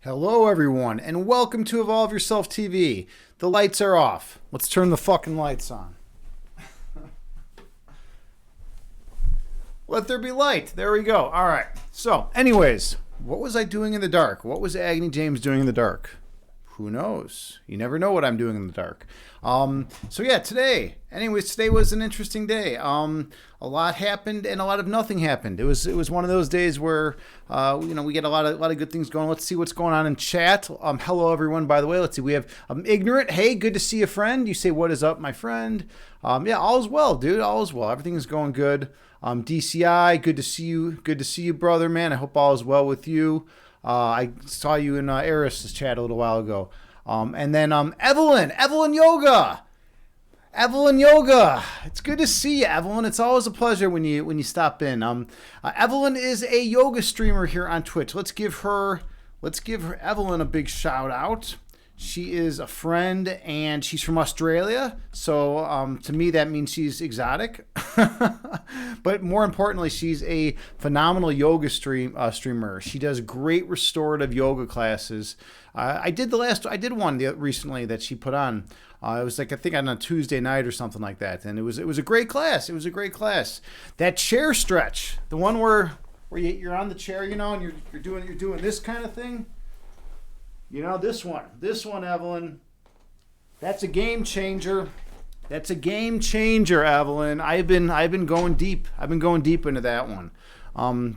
Hello, everyone, and welcome to Evolve Yourself TV. The lights are off. Let's turn the fucking lights on. Let there be light. There we go. All right. So, anyways, what was I doing in the dark? What was Agni James doing in the dark? Who knows? You never know what I'm doing in the dark. Today. Anyways, today was an interesting day. A lot happened and a lot of nothing happened. It was one of those days where we get a lot of good things going. Let's see what's going on in chat. Hello everyone. By the way, let's see. We have Ignorant. Hey, good to see you, friend. You say what is up, my friend? All is well, dude. All is well. Everything is going good. DCI, good to see you. Good to see you, brother, man. I hope all is well with you. I saw you in Eris's chat a little while ago. And then Evelyn Yoga. Evelyn Yoga. It's good to see you, Evelyn. It's always a pleasure when you stop in. Evelyn is a yoga streamer here on Twitch. Let's give Evelyn a big shout out. She is a friend and she's from Australia. So to me, that means she's exotic. But more importantly, she's a phenomenal yoga streamer. She does great restorative yoga classes. I did one recently that she put on. It was like, I think on a Tuesday night or something like that. And it was a great class. It was a great class. That chair stretch, the one where you're on the chair, and you're doing this kind of thing. This one, Evelyn, that's a game changer. That's a game changer, Evelyn. I've been going deep. I've been going deep into that one.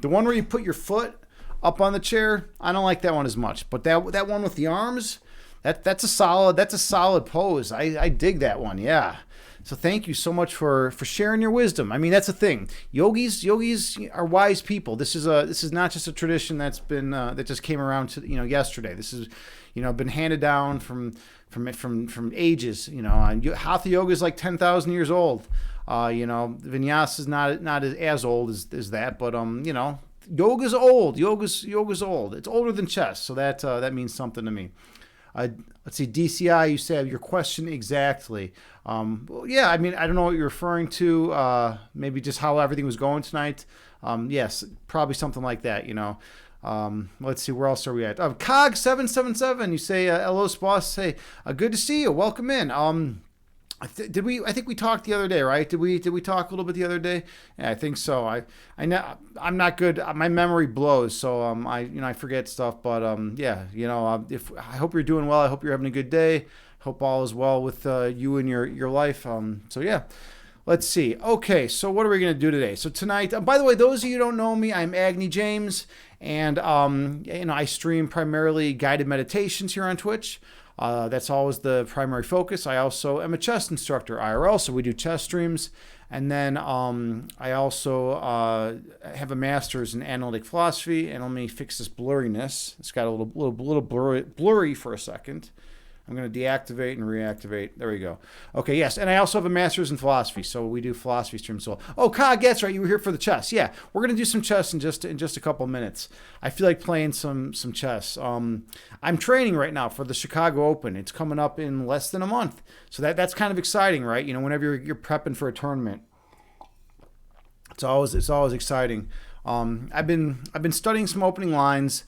The one where you put your foot up on the chair, I don't like that one as much. But that one with the arms, that's a solid pose. I dig that one. Yeah. So thank you so much for sharing your wisdom. I mean, that's the thing. Yogis are wise people. This is not just a tradition that's been that just came around to yesterday. This is been handed down from ages. Hatha yoga is like 10,000 years old. Vinyasa is not as old as that, but yoga's old. Yoga's old. It's older than chess, so that means something to me. Let's see, DCI, you said your question exactly. I don't know what you're referring to. Maybe just how everything was going tonight. Yes, probably something like that, Let's see, where else are we at? Cog777, you say, hello, boss. Hey, good to see you. Welcome in. I think we talked the other day, right? Did we talk a little bit the otother day? Yeah, I think so. I know I'm not good. My memory blows, so I forget stuff. But if I hope you're doing well. I hope you're having a good day. Hope all is well with you and your life. Let's see. Okay, so what are we gonna do today? So tonight, by the way, those of you who don't know me, I'm Agni James, and I stream primarily guided meditations here on Twitch. That's always the primary focus. I also am a chess instructor, IRL, so we do chess streams. And then I also have a master's in analytic philosophy. And let me fix this blurriness. It's got a little blurry for a second. I'm going to deactivate and reactivate. There we go. Okay, yes. And I also have a master's in philosophy, so we do philosophy streams. So, Cog, that's right. You were here for the chess. Yeah, we're going to do some chess in just a couple minutes. I feel like playing some chess. I'm training right now for the Chicago Open. It's coming up in less than a month. So that's kind of exciting, right? Whenever you're prepping for a tournament. It's always exciting. I've been studying some opening lines.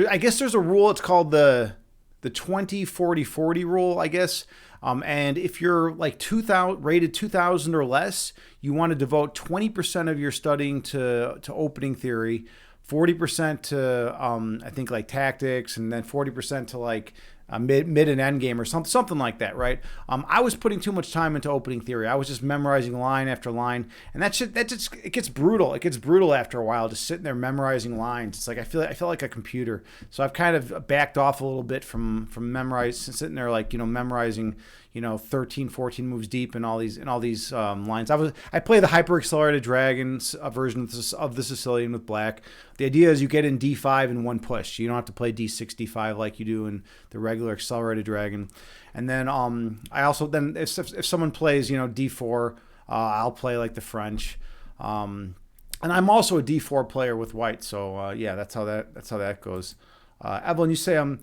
I guess there's a rule. It's called the 20-40-40 rule, I guess. And if you're like rated 2,000 or less, you want to devote 20% of your studying to opening theory, 40% to I think like tactics, and then 40% to like mid and end game or something like that, right? I was putting too much time into opening theory. I was just memorizing line after line, and it gets brutal. It gets brutal after a while, just sitting there memorizing lines. It's like I feel like a computer. So I've kind of backed off a little bit from sitting there like memorizing 13, 14 moves deep and all these lines. I play the hyper accelerated dragons version of the Sicilian with black. The idea is you get in D5 in one push. You don't have to play D6, D5 like you do in the regular accelerated dragon. And then I also if someone plays D4, I'll play like the French. And I'm also a D4 player with white. So that's how that goes. Evelyn, you say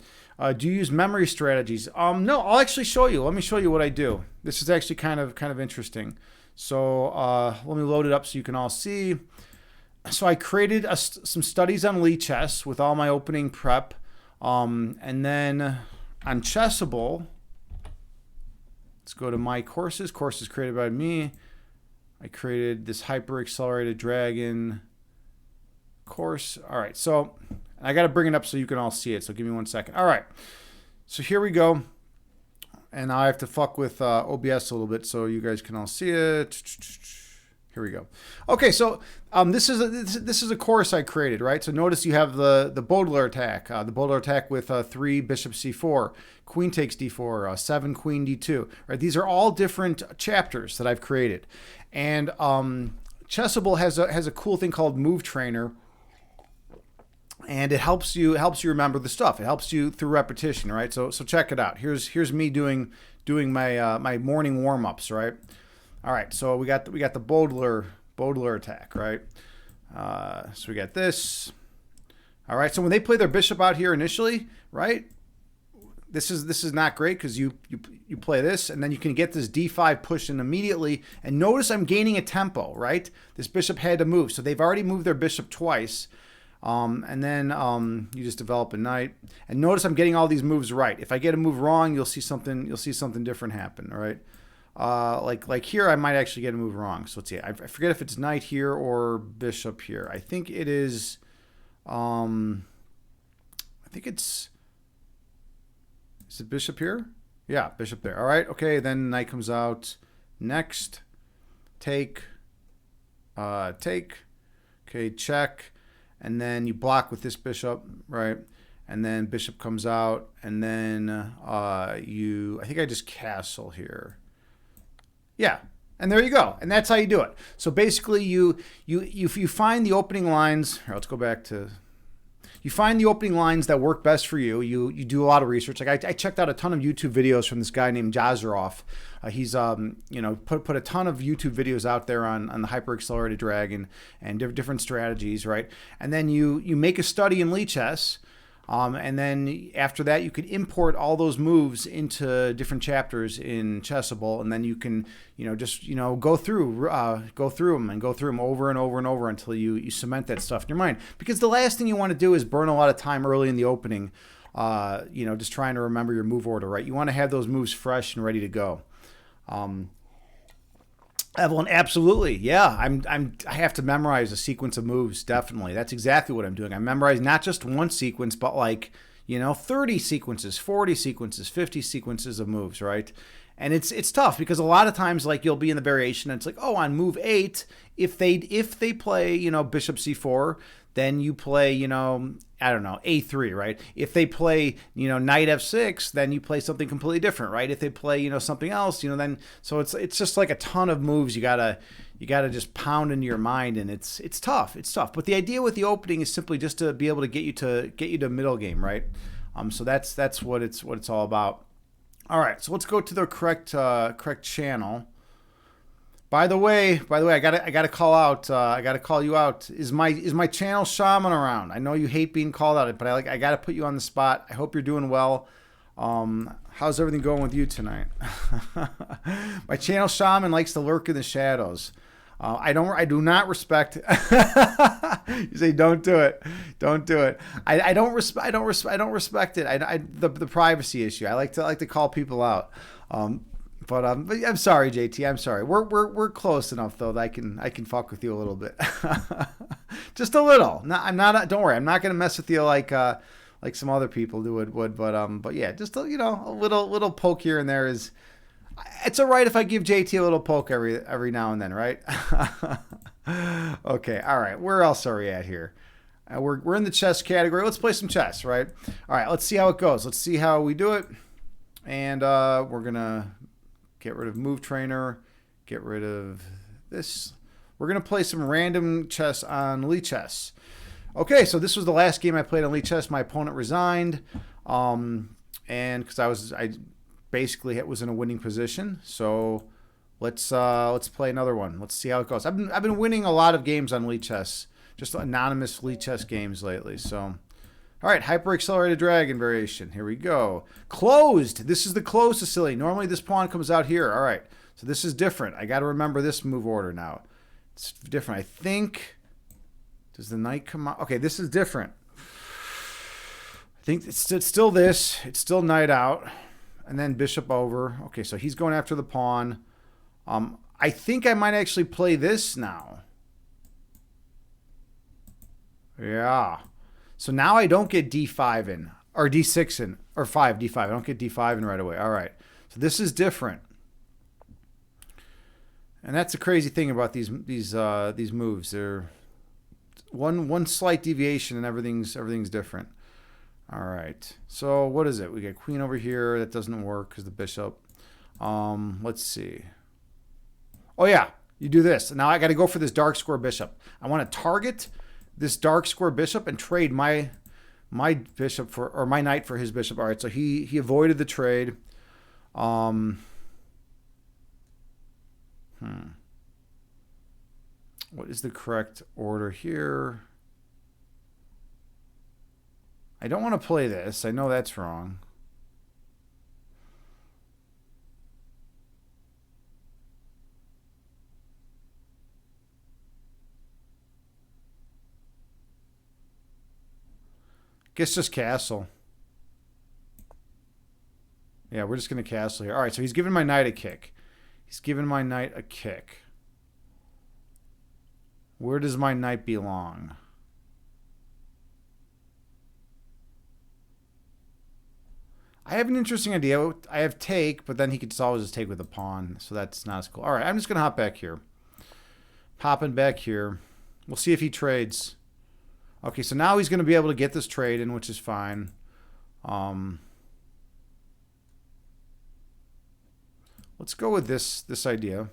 do you use memory strategies? No, I'll actually show you. Let me show you what I do. This is actually kind of interesting. So let me load it up so you can all see. So I created some studies on Lee chess with all my opening prep. And then on Chessable, let's go to my courses. Courses created by me. I created this hyper accelerated dragon course. All right, so I got to bring it up so you can all see it. So give me 1 second. All right, so here we go. And I have to fuck with OBS a little bit so you guys can all see it. Here we go. Okay, so this is a course I created, right? So notice you have the Baudelaire attack, with 3 bishop c4, queen takes d4, 7 queen d2. Right? These are all different chapters that I've created, and Chessable has a cool thing called Move Trainer. And it helps you remember the stuff. It helps you through repetition, right? So check it out. Here's me doing my my morning warm-ups, right? All right, so we got the Baudelaire attack, right? So we got this. All right, so when they play their bishop out here initially, right? This is not great because you play this, and then you can get this d5 push in immediately. And notice I'm gaining a tempo, right? This bishop had to move, so they've already moved their bishop twice. And then you just develop a knight, and notice I'm getting all these moves right. If I get a move wrong, you'll see something different happen. All right, like here, I might actually get a move wrong. So let's see. I forget if it's knight here or bishop here. I think it is. I think it's. Is it bishop here? Yeah, bishop there. All right. Okay. Then knight comes out. Next, take. Okay, check. And then you block with this bishop, right? And then bishop comes out, and then I think I just castle here. Yeah, and there you go. And that's how you do it. So basically, you find the opening lines. Here, let's go back to. You find the opening lines that work best for you. You do a lot of research. Like I checked out a ton of YouTube videos from this guy named Jazaroff. He's put a ton of YouTube videos out there on the hyper accelerated dragon and different strategies, right? And then you make a study in Lichess. And then after that, you could import all those moves into different chapters in Chessable, and then you can, go through them over and over and over until you cement that stuff in your mind. Because the last thing you want to do is burn a lot of time early in the opening, just trying to remember your move order, right? You want to have those moves fresh and ready to go. Evelyn, absolutely. Yeah, I have to memorize a sequence of moves, definitely. That's exactly what I'm doing. I memorize not just one sequence, but 30 sequences, 40 sequences, 50 sequences of moves, right? And it's tough because a lot of times you'll be in the variation and it's like, oh, on move 8, if they play, bishop c4, then you play, I don't know, a3, right? If they play, knight f6, then you play something completely different, right? If they play, something else, then so it's just like a ton of moves you gotta just pound into your mind, and it's tough. It's tough. But the idea with the opening is simply just to be able to get you to middle game, right? So that's what it's all about. All right, so let's go to the correct channel. By the way, I gotta call out. I gotta call you out. Is my channel Shaman around? I know you hate being called out, but I gotta put you on the spot. I hope you're doing well. How's everything going with you tonight? My channel Shaman likes to lurk in the shadows. I do not respect. You say don't do it. I don't respect it. The privacy issue. I like to call people out. But I'm sorry, JT. I'm sorry. We're close enough though that I can fuck with you a little bit, just a little. I'm not. Don't worry. I'm not gonna mess with you like some other people would. But yeah, just a little poke here and there is. It's all right if I give JT a little poke every now and then, right? Okay. All right. Where else are we at here? We're in the chess category. Let's play some chess, right? All right. Let's see how it goes. Let's see how we do it. And we're gonna get rid of Move Trainer, get rid of this. We're going to play some random chess on Lichess. Okay, so this was the last game I played on Lichess. My opponent resigned, and because I basically was in a winning position. So let's play another one. Let's see how it goes. I've been winning a lot of games on Lichess, just anonymous Lichess games lately. So. All right, hyper accelerated dragon variation. Here we go. Closed. This is the closed Sicily. Normally this pawn comes out here. All right, so this is different. I got to remember this move order now. It's different. I think. Does the knight come out? Okay, this is different. think it's still this. It's still knight out. And then bishop over. Okay, so he's going after the pawn. I think I might actually play this now. Yeah. So now I don't get d5 in. Or d6 in. Or 5, d5. I don't get d5 in right away. All right. So this is different. And that's the crazy thing about these moves. They're one slight deviation and everything's different. All right. So what is it? We got queen over here. That doesn't work because the bishop. Let's see. Oh yeah, you do this. Now I got to go for this dark square bishop. I want to target this dark square bishop and trade my bishop for, or my knight for his bishop. All right. So he avoided the trade. What is the correct order here? I don't want to play this. I know that's wrong. Guess just castle. Yeah, we're just going to castle here. All right, so he's giving my knight a kick. He's giving my knight a kick. Where does my knight belong? I have an interesting idea. I have take, but then he could always just take with a pawn, so that's not as cool. All right, I'm just going to hop back here. Popping back here. We'll see if he trades. Okay, so now he's going to be able to get this trade in, which is fine. Let's go with this idea.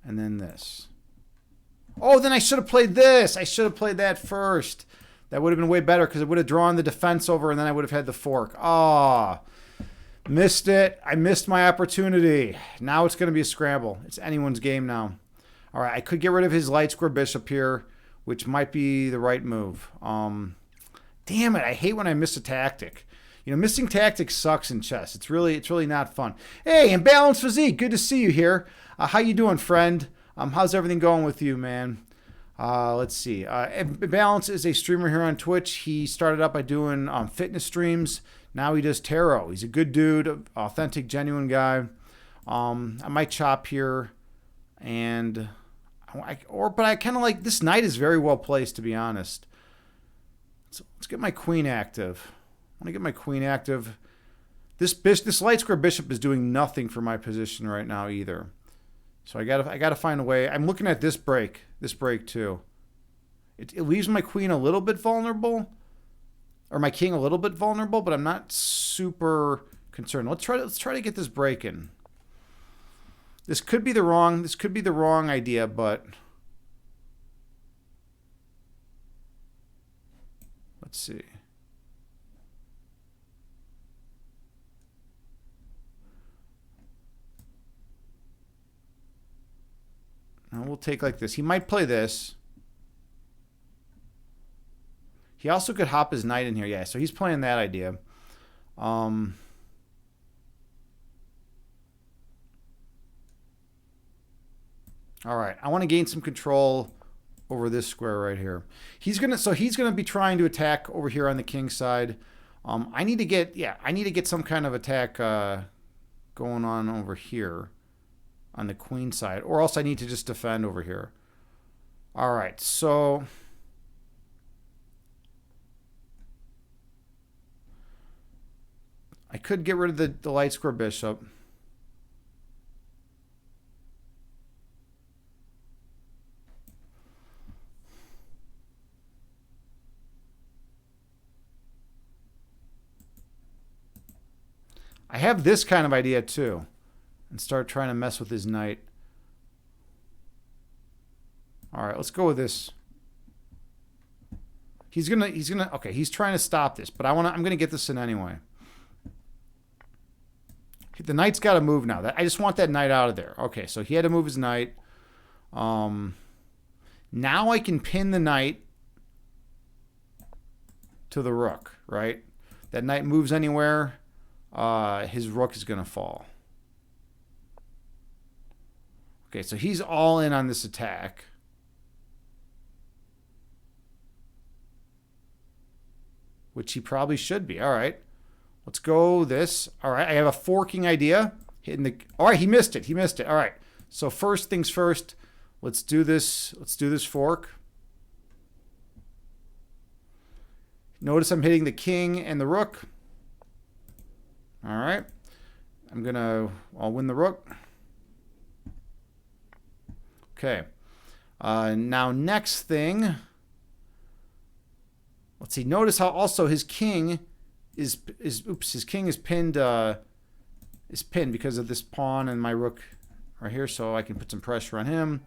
And then this. Oh, then I should have played this. I should have played that first. That would have been way better because it would have drawn the defense over and then I would have had the fork. Ah, missed it. I missed my opportunity. Now it's going to be a scramble. It's anyone's game now. All right, I could get rid of his light square bishop here, which might be the right move. Damn it, I hate when I miss a tactic. You know, missing tactics sucks in chess. It's really not fun. Hey, Imbalanced Physique, good to see you here. How you doing, friend? How's everything going with you, man? Let's see. Balance is a streamer here on Twitch. He started out by doing fitness streams. Now he does tarot. He's a good dude, authentic, genuine guy. I might chop here, but I kind of like this knight is very well placed, to be honest. So let's get my queen active. I want to get my queen active. This light square bishop is doing nothing for my position right now either. So I gotta find a way. I'm looking at this break too. It leaves my queen a little bit vulnerable, or my king a little bit vulnerable, but I'm not super concerned. Let's try to get this break in. This could be the wrong idea, but let's see. And we'll take like this. He might play this. He also could hop his knight in here. Yeah, so he's playing that idea. All right, I want to gain some control over this square right here. He's gonna be trying to attack over here on the king side. I need to get some kind of attack going on over here on the queen side, or else I need to just defend over here. All right, so I could get rid of the light square bishop. I have this kind of idea too, and start trying to mess with his knight. All right, let's go with this. He's gonna okay, he's trying to stop this, but I'm gonna get this in anyway. The knight's got to move now. I just want that knight out of there. Okay, so he had to move his knight. Now I can pin the knight to the rook, right? That knight moves anywhere, his rook is going to fall. Okay, so he's all in on this attack. which he probably should be. All right. Let's go this. All right. I have a forking idea. All right. He missed it. He missed it. All right. So first things first, let's do this. Let's do this fork. Notice I'm hitting the king and the rook. All right. I'll win the rook. Okay. Now next thing, let's see. Notice how also his king his king is pinned because of this pawn and my rook right here, so I can put some pressure on him.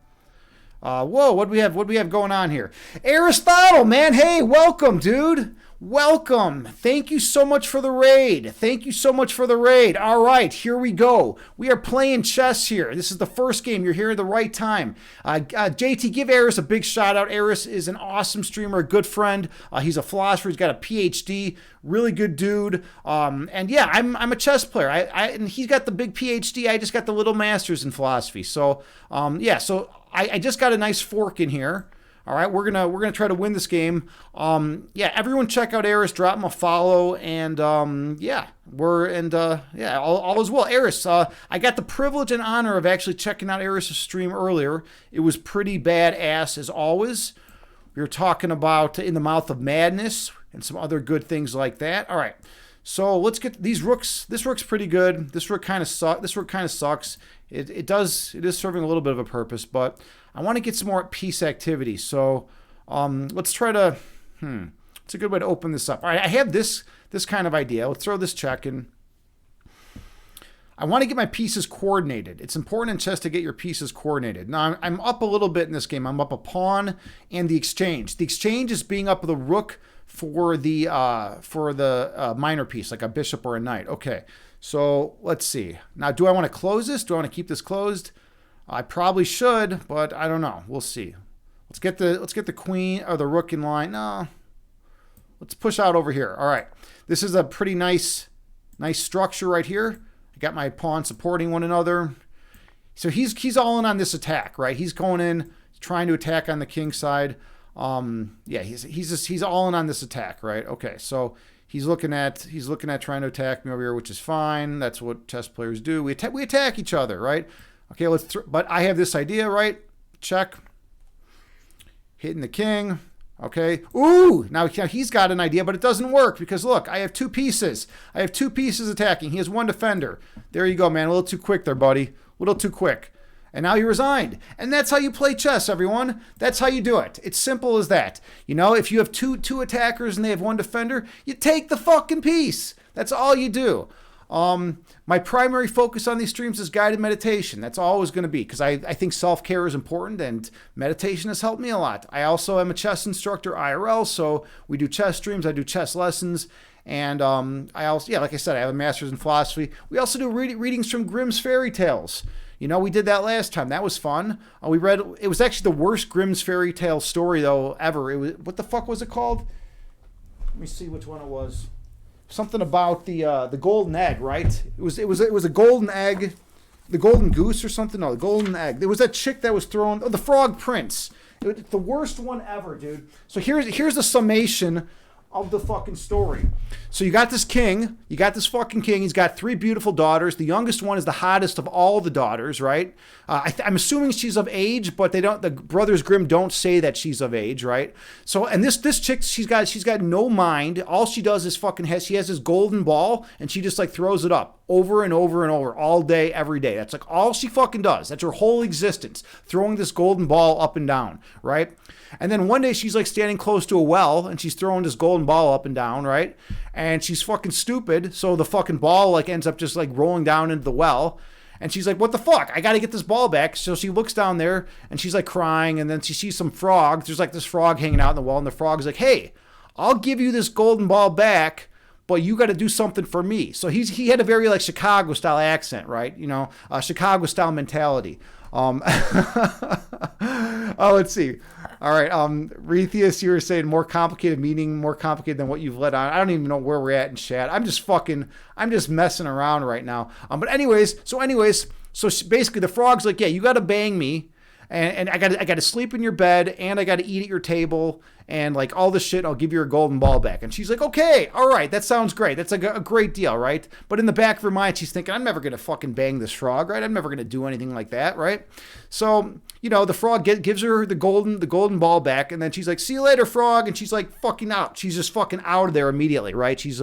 Whoa, what do we have going on here? Aristotle, man, hey, welcome, dude. Welcome. Thank you so much for the raid. Thank you so much for the raid. All right, here we go. We are playing chess here. This is the first game. You're here at the right time. JT, give Aris a big shout out. Aris is an awesome streamer, a good friend. He's a philosopher. He's got a PhD. Really good dude. And yeah, I'm a chess player. And he's got the big PhD. I just got the little master's in philosophy. So yeah, so I just got a nice fork in here. All right, we're gonna try to win this game. Yeah, everyone check out Eris, drop him a follow, and yeah, all is well. Eris, I got the privilege and honor of actually checking out Eris' stream earlier. It was pretty badass as always. We were talking about In the Mouth of Madness and some other good things like that. All right, so let's get these rooks. This rook's pretty good. This rook kind of sucks. It is serving a little bit of a purpose, but I want to get some more peace activity. So let's try to, it's a good way to open this up. All right, I have this kind of idea. Let's throw this check in. I want to get my pieces coordinated. It's important in chess to get your pieces coordinated. Now, I'm up a little bit in this game. I'm up a pawn and the exchange. The exchange is being up the rook for the minor piece, like a bishop or a knight. Okay, so let's see. Now, do I want to close this? Do I want to keep this closed? I probably should, but I don't know. We'll see. Let's get the queen or the rook in line. No, let's push out over here. All right, this is a pretty nice structure right here. I got my pawn supporting one another. So he's all in on this attack, right? He's going in, trying to attack on the king side. Yeah, he's all in on this attack, right? Okay, so he's looking at trying to attack me over here, which is fine. That's what chess players do. We attack each other, right? Okay, but I have this idea, right? Check. Hitting the king. Okay. Ooh, now he's got an idea, but it doesn't work because look, I have two pieces. I have two pieces attacking. He has one defender. There you go, man. A little too quick there, buddy. A little too quick. And now he resigned. And that's how you play chess, everyone. That's how you do it. It's simple as that. You know, if you have two attackers and they have one defender, you take the fucking piece. That's all you do. My primary focus on these streams is guided meditation. That's always going to be because I think self-care is important and meditation has helped me a lot. I also am a chess instructor IRL, so we do chess streams. I do chess lessons. And I also, yeah, like I said, I have a master's in philosophy. We also do readings from Grimm's fairy tales. You know, we did that last time. That was fun. It was actually the worst Grimm's fairy tale story, though, ever. What the fuck was it called? Let me see which one it was. Something about the golden egg, right? It was a golden egg, the golden goose or something. No, the golden egg. There was that chick that was thrown. Oh, the Frog Prince. It's the worst one ever, dude. So here's the summation of the fucking story. So you got this king. You got this fucking king. He's got three beautiful daughters. The youngest one is the hottest of all the daughters, right? I'm assuming she's of age, but they don't. The Brothers Grimm don't say that she's of age, right? So, and this chick, she's got no mind. All she does is she has this golden ball, and she just like throws it up over and over and over all day, every day. That's like all she fucking does. That's her whole existence, throwing this golden ball up and down, right? And then one day she's like standing close to a well and she's throwing this golden ball up and down, right? And she's fucking stupid. So the fucking ball like ends up just like rolling down into the well. And she's like, what the fuck? I got to get this ball back. So she looks down there and she's like crying. And then she sees some frogs. There's like this frog hanging out in the well. And the frog's like, hey, I'll give you this golden ball back, but you got to do something for me. So he had a very like Chicago style accent, right? You know, Chicago style mentality. Oh, let's see. All right. Retheus, you were saying more complicated, meaning more complicated than what you've let on. I don't even know where we're at in chat. I'm just messing around right now. But anyways, so basically the frog's like, yeah, you got to bang me. And I got to sleep in your bed, and I got to eat at your table, and like all this shit, I'll give you your golden ball back. And she's like, okay, all right, that sounds great. That's like a great deal, right? But in the back of her mind, she's thinking, I'm never going to fucking bang this frog, right? I'm never going to do anything like that, right? So, you know, the frog gives her the golden ball back, and then she's like, see you later, frog. And she's like fucking out. She's just fucking out of there immediately, right? She's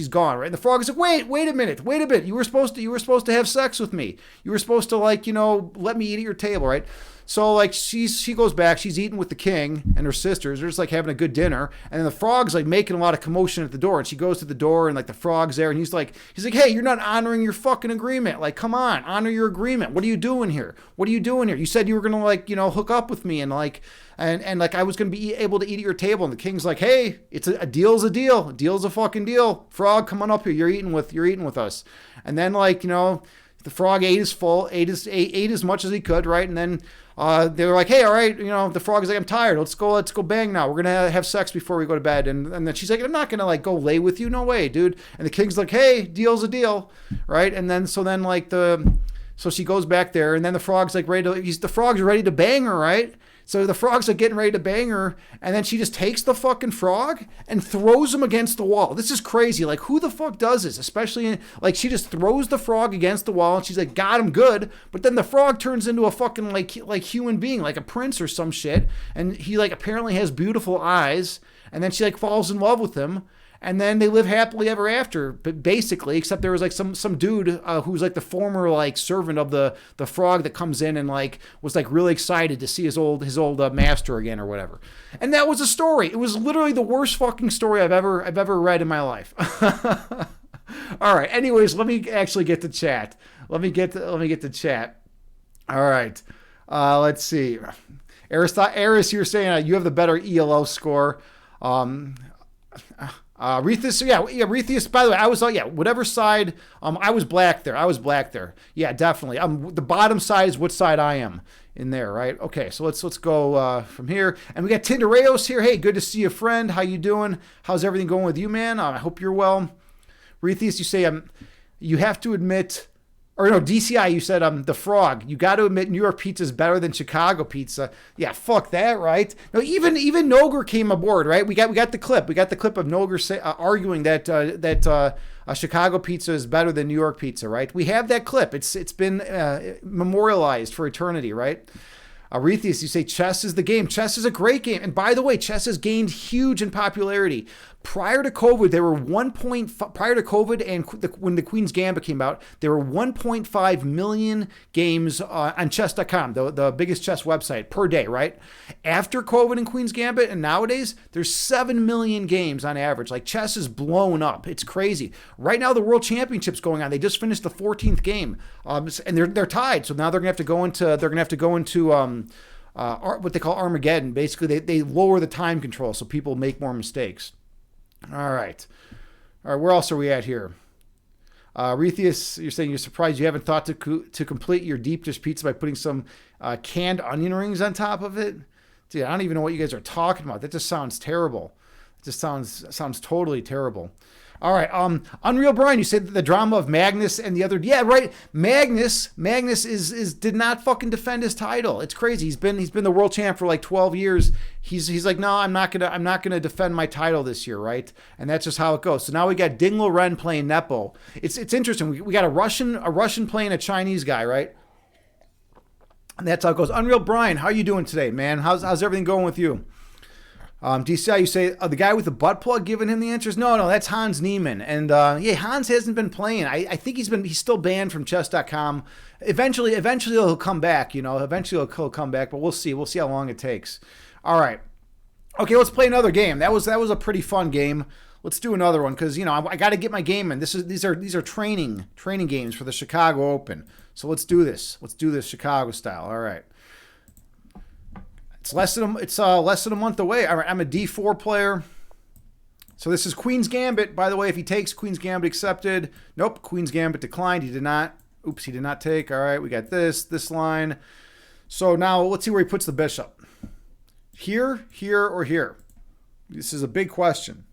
gone, right? And the frog is like, wait a minute. You were supposed to have sex with me. You were supposed to, like, you know, let me eat at your table, right? So, like, she goes back, she's eating with the king and her sisters. They're just, like, having a good dinner. And then the frog's, like, making a lot of commotion at the door. And she goes to the door, and, like, the frog's there. And he's like, hey, you're not honoring your fucking agreement. Like, come on, honor your agreement. What are you doing here? You said you were going to, like, you know, hook up with me. And, like, and like, I was going to be able to eat at your table. And the king's like, hey, it's a deal's a deal. A deal's a fucking deal. Frog, come on up here. You're eating with us. And then, like, you know, the frog ate as much as he could, right? And then they were like, hey, all right, you know, the frog is like, I'm tired. Let's go bang now. We're going to have sex before we go to bed. And then she's like, I'm not going to, like, go lay with you. No way, dude. And the king's like, hey, deal's a deal, right? And then, so she goes back there, and then the frog's like the frog's ready to bang her, right? So the frog's like getting ready to bang her, and then she just takes the fucking frog and throws him against the wall. This is crazy. Like, who the fuck does this? Especially, like, she just throws the frog against the wall, and she's like, got him good. But then the frog turns into a fucking, like human being, like a prince or some shit. And he, like, apparently has beautiful eyes. And then she, like, falls in love with him. And then they live happily ever after, but basically, except there was, like, some dude who's, like, the former, like, servant of the frog that comes in and, like, was, like, really excited to see his old master again or whatever. And that was a story. It was literally the worst fucking story I've ever read in my life. All right. Anyways, let me actually get to chat. Let me get to chat. All right. Let's see. Aris, you're saying you have the better ELO score. Rethus, Rethus, by the way, I was, whatever side, I was black there. Yeah, definitely. The bottom side is what side I am in there, right? Okay, so let's go from here. And we got Tindereos here. Hey, good to see you, friend. How you doing? How's everything going with you, man? I hope you're well. Rethus, you say, you have to admit, or no, DCI, you said, the frog. You got to admit New York pizza is better than Chicago pizza. Yeah, fuck that, right? No, even Noger came aboard, right? We got the clip. We got the clip of Noger arguing that Chicago pizza is better than New York pizza, right? We have that clip. It's been memorialized for eternity, right? Arethius, you say chess is the game. Chess is a great game. And by the way, chess has gained huge in popularity. Prior to COVID, there were prior to COVID and when the Queen's Gambit came out, there were 1.5 million games on chess.com, the biggest chess website, per day, right? After COVID and Queen's Gambit, and nowadays, there's 7 million games on average. Like, chess is blown up. It's crazy. Right now, the World Championship's going on. They just finished the 14th game, and they're tied. So now they're gonna have to go into what they call Armageddon. Basically, they lower the time control so people make more mistakes. All right. Where else are we at here? Rethius, you're saying you're surprised you haven't thought to complete your deep dish pizza by putting some canned onion rings on top of it. Dude, I don't even know what you guys are talking about. That just sounds terrible. It just sounds totally terrible. All right, Unreal Brian, you said the drama of Magnus and the other. Yeah, right. Magnus did not fucking defend his title. It's crazy. He's been the world champ for like 12 years. He's like, no, I'm not gonna defend my title this year, right? And that's just how it goes. So now we got Ding Loren playing Nepo. It's interesting. We got a Russian playing a Chinese guy, right? And that's how it goes. Unreal Brian, how are you doing today, man? How's everything going with you? DCI, you say the guy with the butt plug giving him the answers? No, that's Hans Niemann. And Hans hasn't been playing. I think he's still banned from chess.com. Eventually he'll come back, Eventually he'll come back, but we'll see. We'll see how long it takes. All right. Okay, let's play another game. That was a pretty fun game. Let's do another one because I got to get my game in. These are training games for the Chicago Open. So let's do this. Let's do this Chicago style. All right. It's less than a month away. All right, I'm a D4 player. So this is Queen's Gambit. By the way, if he takes Queen's Gambit accepted. Nope, Queen's Gambit declined. He did not. Oops, he did not take. All right, we got this line. So now let's see where he puts the bishop. Here, or here. This is a big question.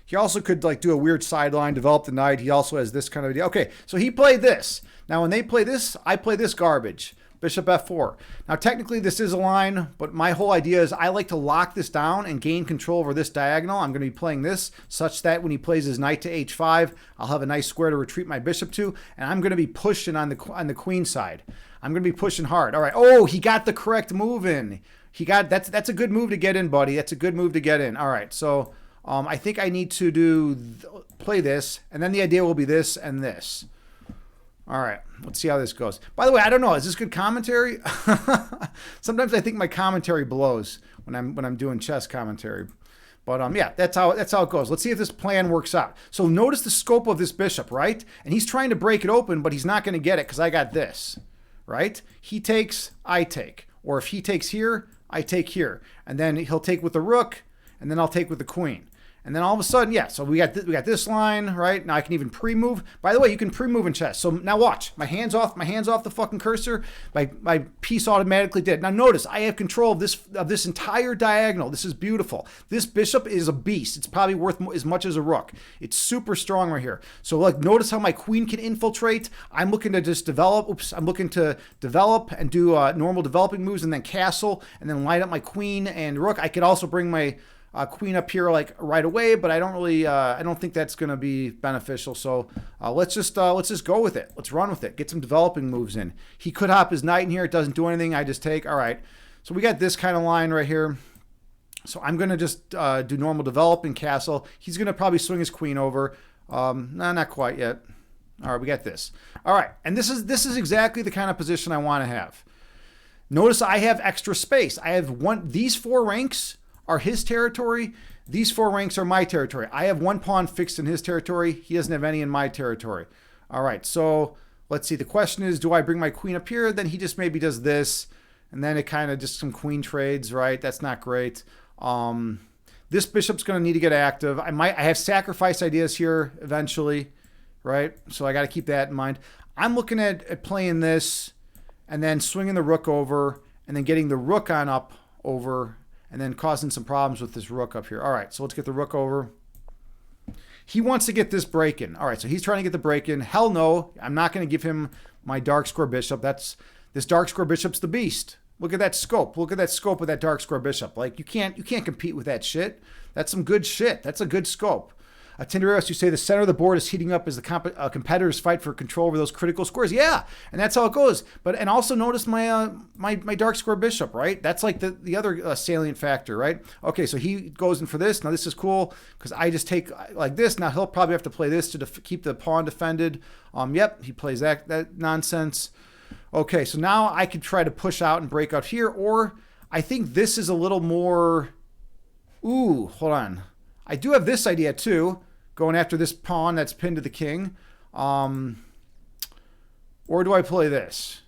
He also could do a weird sideline, develop the knight. He also has this kind of idea. Okay, so he played this. Now when they play this, I play this garbage. bishop f4. Now, technically, this is a line, but my whole idea is I like to lock this down and gain control over this diagonal. I'm going to be playing this such that when he plays his knight to h5, I'll have a nice square to retreat my bishop to, and I'm going to be pushing on the queen side. I'm going to be pushing hard. All right. Oh, he got the correct move in. That's a good move to get in, buddy. That's a good move to get in. All right. So I think I need to play this, and then the idea will be this and this. All right, let's see how this goes. By the way, I don't know. Is this good commentary? Sometimes I think my commentary blows when I'm doing chess commentary. But yeah, that's how it goes. Let's see if this plan works out. So notice the scope of this bishop, right? And he's trying to break it open, but he's not going to get it because I got this, right? He takes, I take. Or if he takes here, I take here. And then he'll take with the rook, and then I'll take with the queen. And then all of a sudden, yeah, so we got this line, right? Now I can even pre-move. By the way, you can pre-move in chess. So now watch. My hand's off the fucking cursor. My piece automatically did. Now notice, I have control of this entire diagonal. This is beautiful. This bishop is a beast. It's probably worth as much as a rook. It's super strong right here. So like, notice how my queen can infiltrate. I'm looking to just develop. Oops, I'm looking to develop and do normal developing moves and then castle and then light up my queen and rook. I could also bring my queen up here like right away, but I don't really I don't think that's going to be beneficial. So let's just go with it. Let's run with it. Get some developing moves in. He could hop his knight in here. It doesn't do anything. I just take. All right. So we got this kind of line right here. So I'm going to just do normal developing castle. He's going to probably swing his queen over. No, not quite yet. All right, we got this. All right, and this is exactly the kind of position I want to have. Notice I have extra space. I have these 4 ranks are his territory. These 4 ranks are my territory. I have 1 pawn fixed in his territory. He doesn't have any in my territory. All right, so let's see. The question is, do I bring my queen up here? Then he just maybe does this, and then it kind of just some queen trades, right? That's not great. This bishop's going to need to get active. I have sacrifice ideas here eventually, right? So I got to keep that in mind. I'm looking at playing this and then swinging the rook over and then getting the rook on up over and then causing some problems with this rook up here. All right, so let's get the rook over. He wants to get this break in. All right, so he's trying to get the break in. Hell no, I'm not going to give him my dark square bishop. This dark square bishop's the beast. Look at that scope. Look at that scope of that dark square bishop. Like you can't compete with that shit. That's some good shit. That's a good scope. Tinderos, you say the center of the board is heating up as the competitors fight for control over those critical squares. Yeah, and that's how it goes. And also notice my my dark square bishop, right? That's like the other salient factor, right? Okay, so he goes in for this. Now this is cool because I just take like this. Now he'll probably have to play this to keep the pawn defended. Yep, he plays that nonsense. Okay, so now I could try to push out and break out here, or I think this is a little more. Ooh, hold on. I do have this idea too. Going after this pawn that's pinned to the king. Or do I play this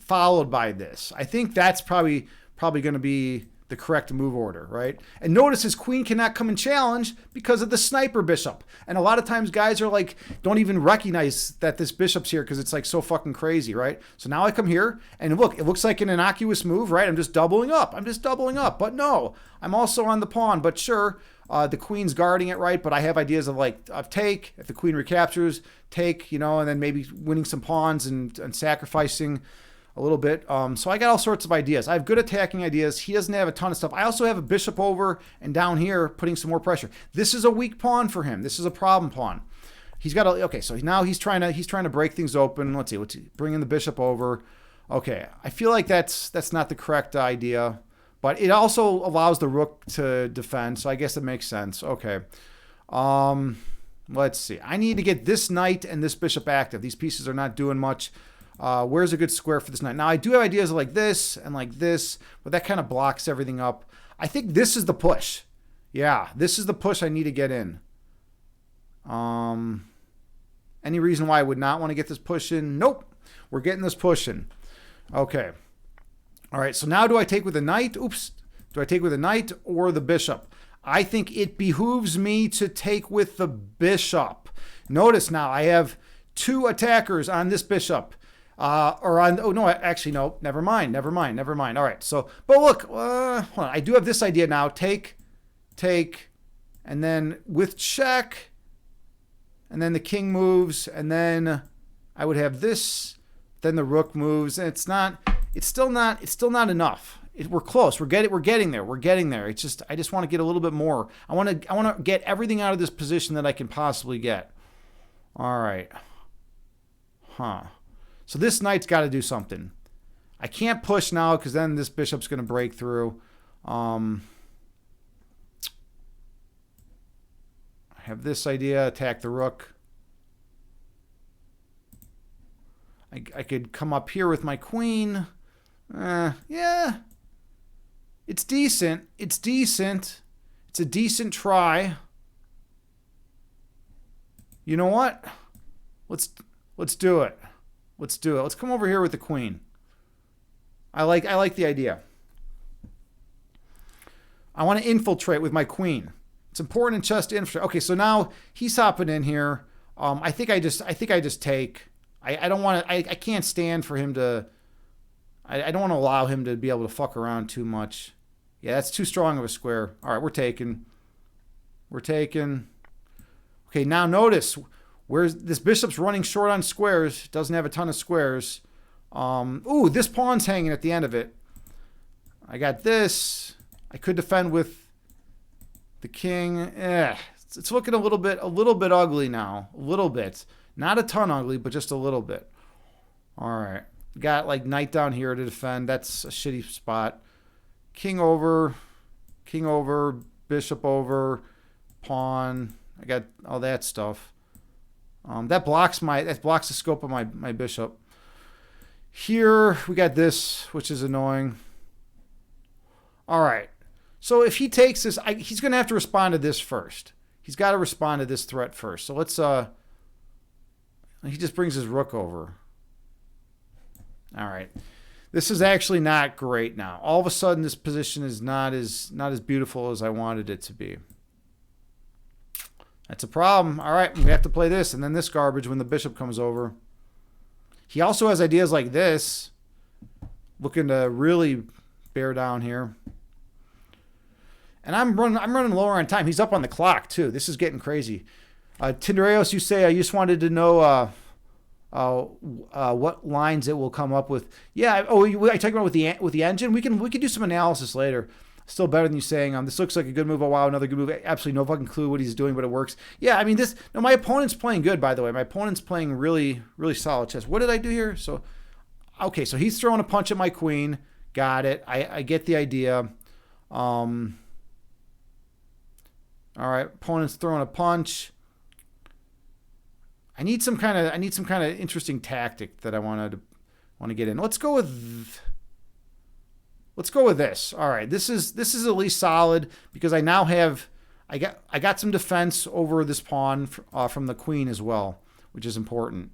followed by this? I think that's probably going to be the correct move order, right? And notice his queen cannot come and challenge because of the sniper bishop. And a lot of times guys are like, don't even recognize that this bishop's here because it's like so fucking crazy, right? So now I come here and look, it looks like an innocuous move, right? I'm just doubling up. But no, I'm also on the pawn, but sure. The queen's guarding it, right? But I have ideas of take, if the queen recaptures, take, and then maybe winning some pawns and sacrificing a little bit. So I got all sorts of ideas. I have good attacking ideas. He doesn't have a ton of stuff. I also have a bishop over and down here putting some more pressure. This is a weak pawn for him. This is a problem pawn. He's got okay, so now he's trying to break things open. Let's see, bringing the bishop over. Okay, I feel like that's not the correct idea. But it also allows the rook to defend, so I guess it makes sense. Okay. Let's see. I need to get this knight and this bishop active. These pieces are not doing much. Where's a good square for this knight? Now, I do have ideas like this, but that kind of blocks everything up. I think this is the push. Yeah, this is the push I need to get in. Any reason why I would not want to get this push in? Nope. We're getting this push in. Okay. All right, so now do I take with the knight? Oops. Do I take with the knight or the bishop? I think it behooves me to take with the bishop. Notice now I have 2 attackers on this bishop. No, never mind. All right, so, but look, hold on. I do have this idea now. Take, and then with check, and then the king moves, and then I would have this then the rook moves, and it's still not enough. We're close. We're getting there. We're getting there. It's just I just want to get a little bit more. I want to get everything out of this position that I can possibly get. All right. Huh. So this knight's got to do something. I can't push now because then this bishop's going to break through. I have this idea. Attack the rook. I could come up here with my queen. Yeah. It's decent. It's decent. It's a decent try. You know what? Let's do it. Let's do it. Let's come over here with the queen. I like the idea. I want to infiltrate with my queen. It's important in chess to infiltrate. Okay, so now he's hopping in here. I think I just take. I don't want to. I can't stand for him to. I don't want to allow him to be able to fuck around too much. Yeah, that's too strong of a square. All right, we're taking. We're taking. Okay, now notice where this bishop's running short on squares. Doesn't have a ton of squares. Ooh, this pawn's hanging at the end of it. I got this. I could defend with the king. It's looking a little bit ugly now. A little bit. Not a ton ugly, but just a little bit. All right. Got like knight down here to defend. That's a shitty spot. King over, bishop over, pawn. I got all that stuff. That blocks the scope of my bishop. Here we got this, which is annoying. All right. So if he takes this, he's going to have to respond to this first. He's got to respond to this threat first. So let's he just brings his rook over. All right. This is actually not great now. All of a sudden this position is not as beautiful as I wanted it to be. That's a problem. All right, we have to play this and then this garbage when the bishop comes over. He also has ideas like this, looking to really bear down here. And I'm running lower on time. He's up on the clock too. This is getting crazy. Tindereos, you say you just wanted to know what lines it will come up with. Yeah. Oh, I talking about with the engine. We can do some analysis later. Still better than you saying this looks like a good move. Oh wow, another good move. Absolutely no fucking clue what he's doing, but it works. Yeah, I mean this. No, my opponent's playing good, by the way. My opponent's playing really solid chess. What did I do here? So, okay, so he's throwing a punch at my queen. Got it. I get the idea. All right, opponent's throwing a punch. I need some kind of interesting tactic that I want to get in. Let's go with this. All right, this is at least solid because I now have I got some defense over this pawn from the queen as well, which is important.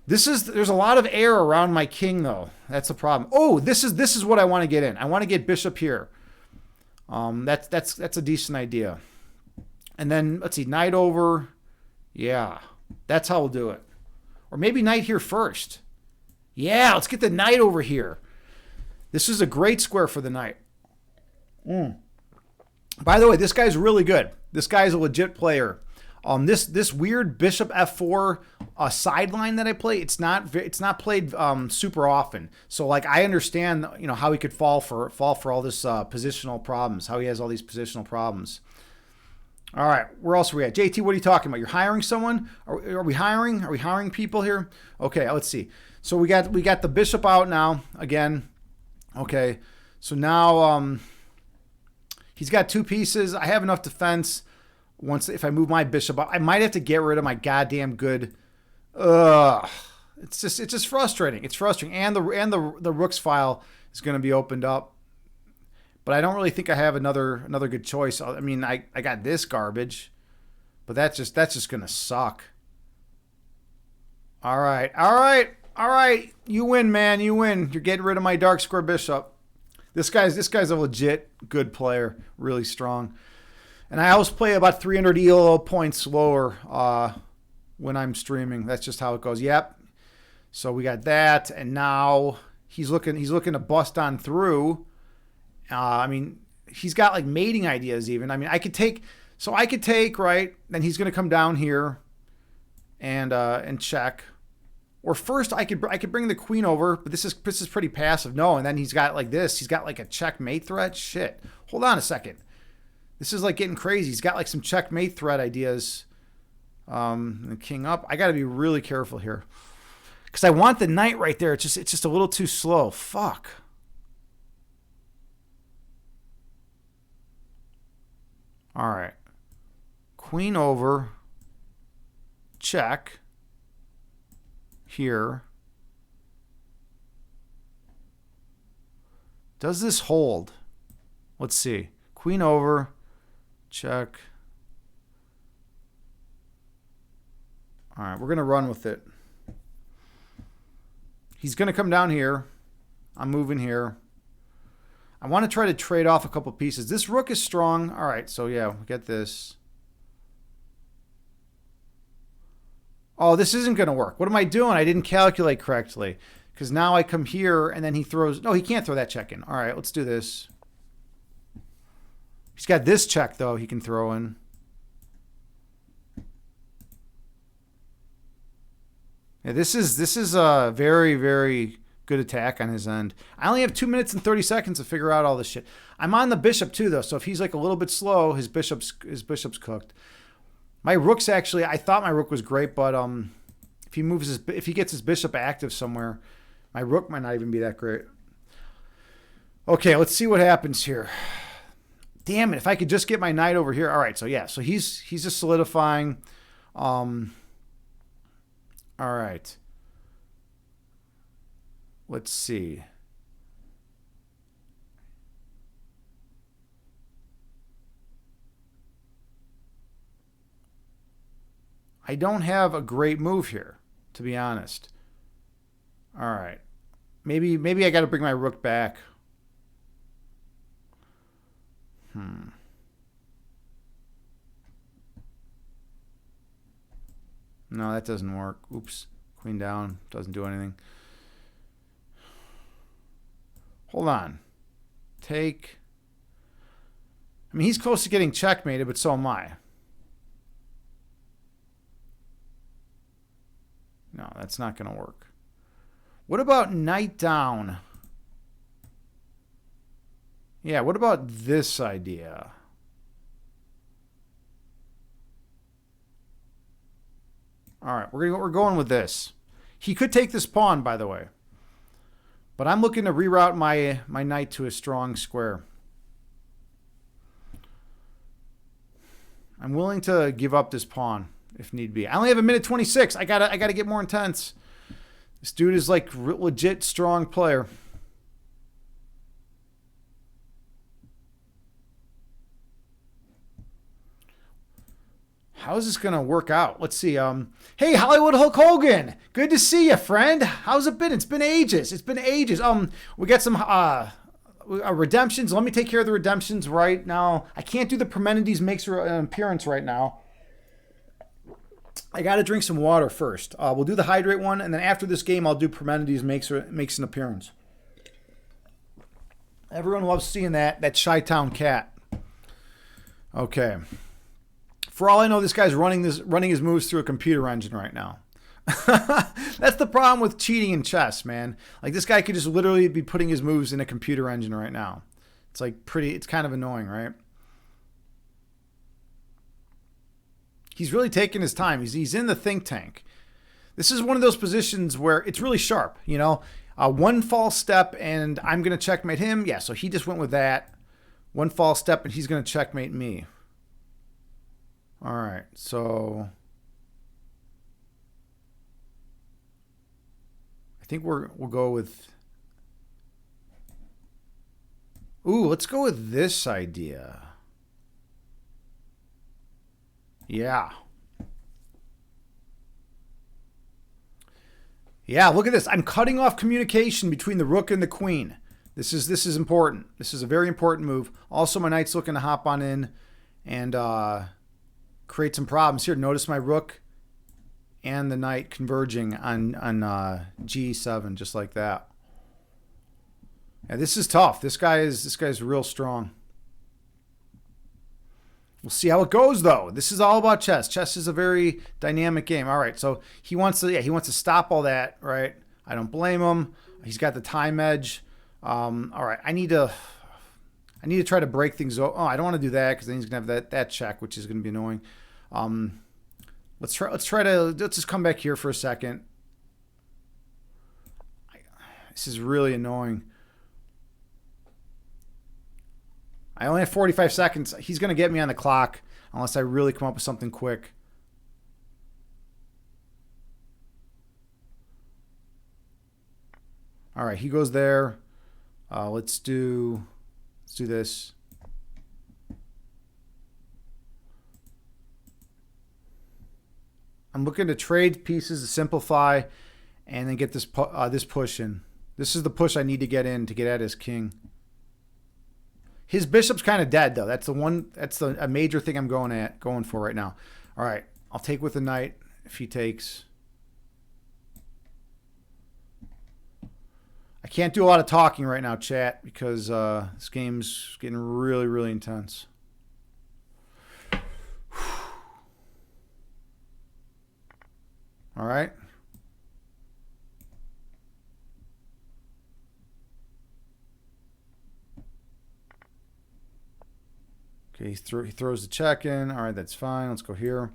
There's a lot of air around my king though. That's the problem. Oh, this is what I want to get in. I want to get bishop here. That's a decent idea. And then let's see, knight over. Yeah. That's how we'll do it. Or maybe knight here first. Yeah, let's get the knight over here. This is a great square for the knight. By the way, this guy's really good. This guy's a legit player. This weird bishop f4 sideline that I play, it's not played super often. So like I understand how he could fall for all this positional problems. How he has all these positional problems. All right, where else are we at? JT, what are you talking about? You're hiring someone? Are we hiring? Are we hiring people here? Okay, let's see. So we got the bishop out now again. Okay, so now he's got two pieces. I have enough defense. If I move my bishop up, I might have to get rid of my goddamn good. It's just frustrating. It's frustrating, and the rook's file is going to be opened up. But I don't really think I have another good choice. I mean, I got this garbage, but that's just gonna suck. All right. You win, man. You win. You're getting rid of my dark square bishop. This guy's a legit good player, really strong. And I always play about 300 ELO points lower when I'm streaming. That's just how it goes. Yep. So we got that, and now he's looking to bust on through. I mean, he's got like mating ideas even. I mean, I could take, right? Then he's going to come down here and check. Or first I could bring the queen over, but this is pretty passive. No, and then he's got like this. He's got like a checkmate threat. Shit. Hold on a second. This is like getting crazy. He's got like some checkmate threat ideas. The king up. I got to be really careful here. Because I want the knight right there. It's just a little too slow. Fuck. All right. Queen over. Check. Here. Does this hold? Let's see. Queen over. Check. All right, we're going to run with it. He's going to come down here. I'm moving here. I want to try to trade off a couple pieces. This rook is strong. All right, so yeah, we get this. Oh, this isn't going to work. What am I doing? I didn't calculate correctly. Because now I come here and then he throws... No, he can't throw that check in. All right, let's do this. He's got this check, though, he can throw in. Yeah, this is a very, very good attack on his end. I only have 2 minutes and 30 seconds to figure out all this shit. I'm on the bishop, too, though. So if he's like a little bit slow, his bishop's cooked. My rook's actually, I thought my rook was great, but if he gets his bishop active somewhere, my rook might not even be that great. Okay, let's see what happens here. Damn it, if I could just get my knight over here. All right, so yeah, so he's just solidifying. All right. Let's see. I don't have a great move here, to be honest. All right. Maybe I got to bring my rook back. No, that doesn't work. Oops. Queen down. Doesn't do anything. Hold on. Take. I mean, he's close to getting checkmated, but so am I. No, that's not going to work. What about knight down? Yeah, what about this idea? All right, we're going with this. He could take this pawn, by the way. But I'm looking to reroute my knight to a strong square. I'm willing to give up this pawn if need be. I only have a minute 26. I gotta get more intense. This dude is like legit strong player. How is this gonna work out? Let's see. Hey, Hollywood Hulk Hogan, good to see you, friend. How's it been? It's been ages. It's been ages. We got some redemptions. Let me take care of the redemptions right now. I can't do the Parmenides makes an appearance right now. I got to drink some water first. We'll do the hydrate one, and then after this game, I'll do Parmenides makes an appearance. Everyone loves seeing that Chi-Town cat. Okay. For all I know, this guy's running his moves through a computer engine right now. That's the problem with cheating in chess, man. Like, this guy could just literally be putting his moves in a computer engine right now. It's like it's kind of annoying, right? He's really taking his time. He's in the think tank. This is one of those positions where it's really sharp, you know? One false step and I'm going to checkmate him. Yeah, so he just went with that. One false step and he's going to checkmate me. All right, so I think we'll go with. Ooh, let's go with this idea. Yeah. Yeah, look at this. I'm cutting off communication between the rook and the queen. This is important. This is a very important move. Also, my knight's looking to hop on in and create some problems here. Notice my rook and the knight converging on G7 just like that. Yeah, this is tough. This guy's real strong. We'll see how it goes, though. This is all about chess. Chess is a very dynamic game. All right, so he wants to stop all that, right? I don't blame him. He's got the time edge. All right, I need to try to break things. Oh, I don't want to do that because then he's gonna have that check, which is gonna be annoying. Let's just come back here for a second. This is really annoying. I only have 45 seconds. He's going to get me on the clock unless I really come up with something quick. All right, he goes there. Let's do this. I'm looking to trade pieces to simplify and then get this push in. This is the push I need to get in to get at his king. His bishop's kind of dead, though. That's a major thing I'm going for right now. All right, I'll take with the knight if he takes. I can't do a lot of talking right now, chat, because this game's getting really, really intense. All right. Okay, he throws the check in. All right, that's fine. Let's go here.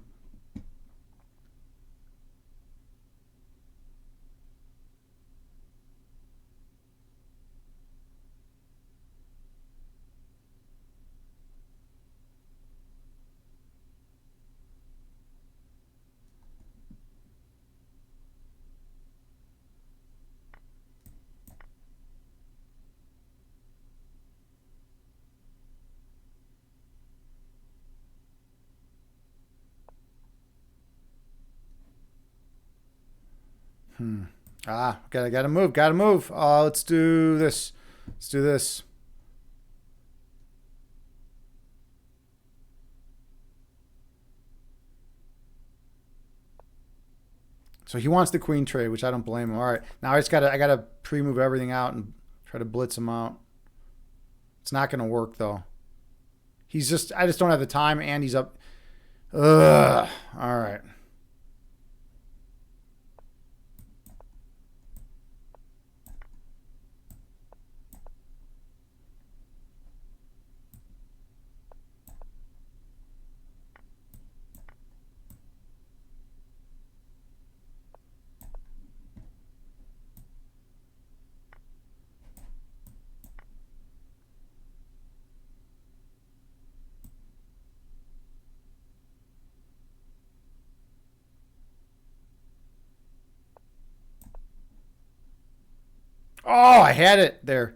Gotta move. Let's do this. So he wants the queen trade, which I don't blame him. All right, now I gotta pre-move everything out and try to blitz him out. It's not gonna work though. I just don't have the time, and he's up. Ugh. All right. Oh, I had it there.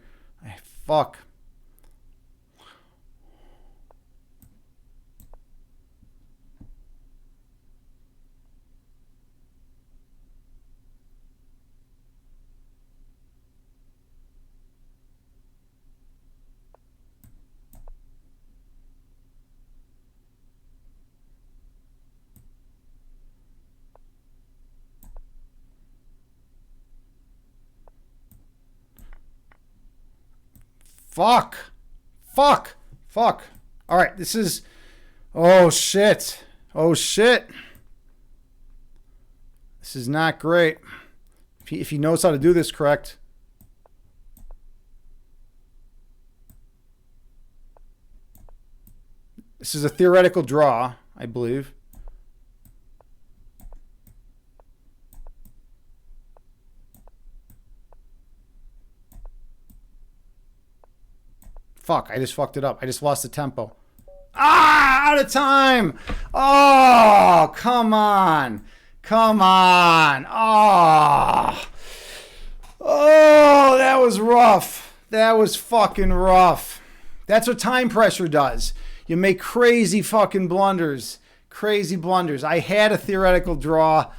Fuck. Fuck. All right, this is... Oh, shit. This is not great. If he knows how to do this correct. This is a theoretical draw, I believe. Fuck, I just fucked it up. I just lost the tempo. Out of time. Oh, come on. Oh, that was rough. That was fucking rough. That's what time pressure does. You make crazy fucking blunders. I had a theoretical draw.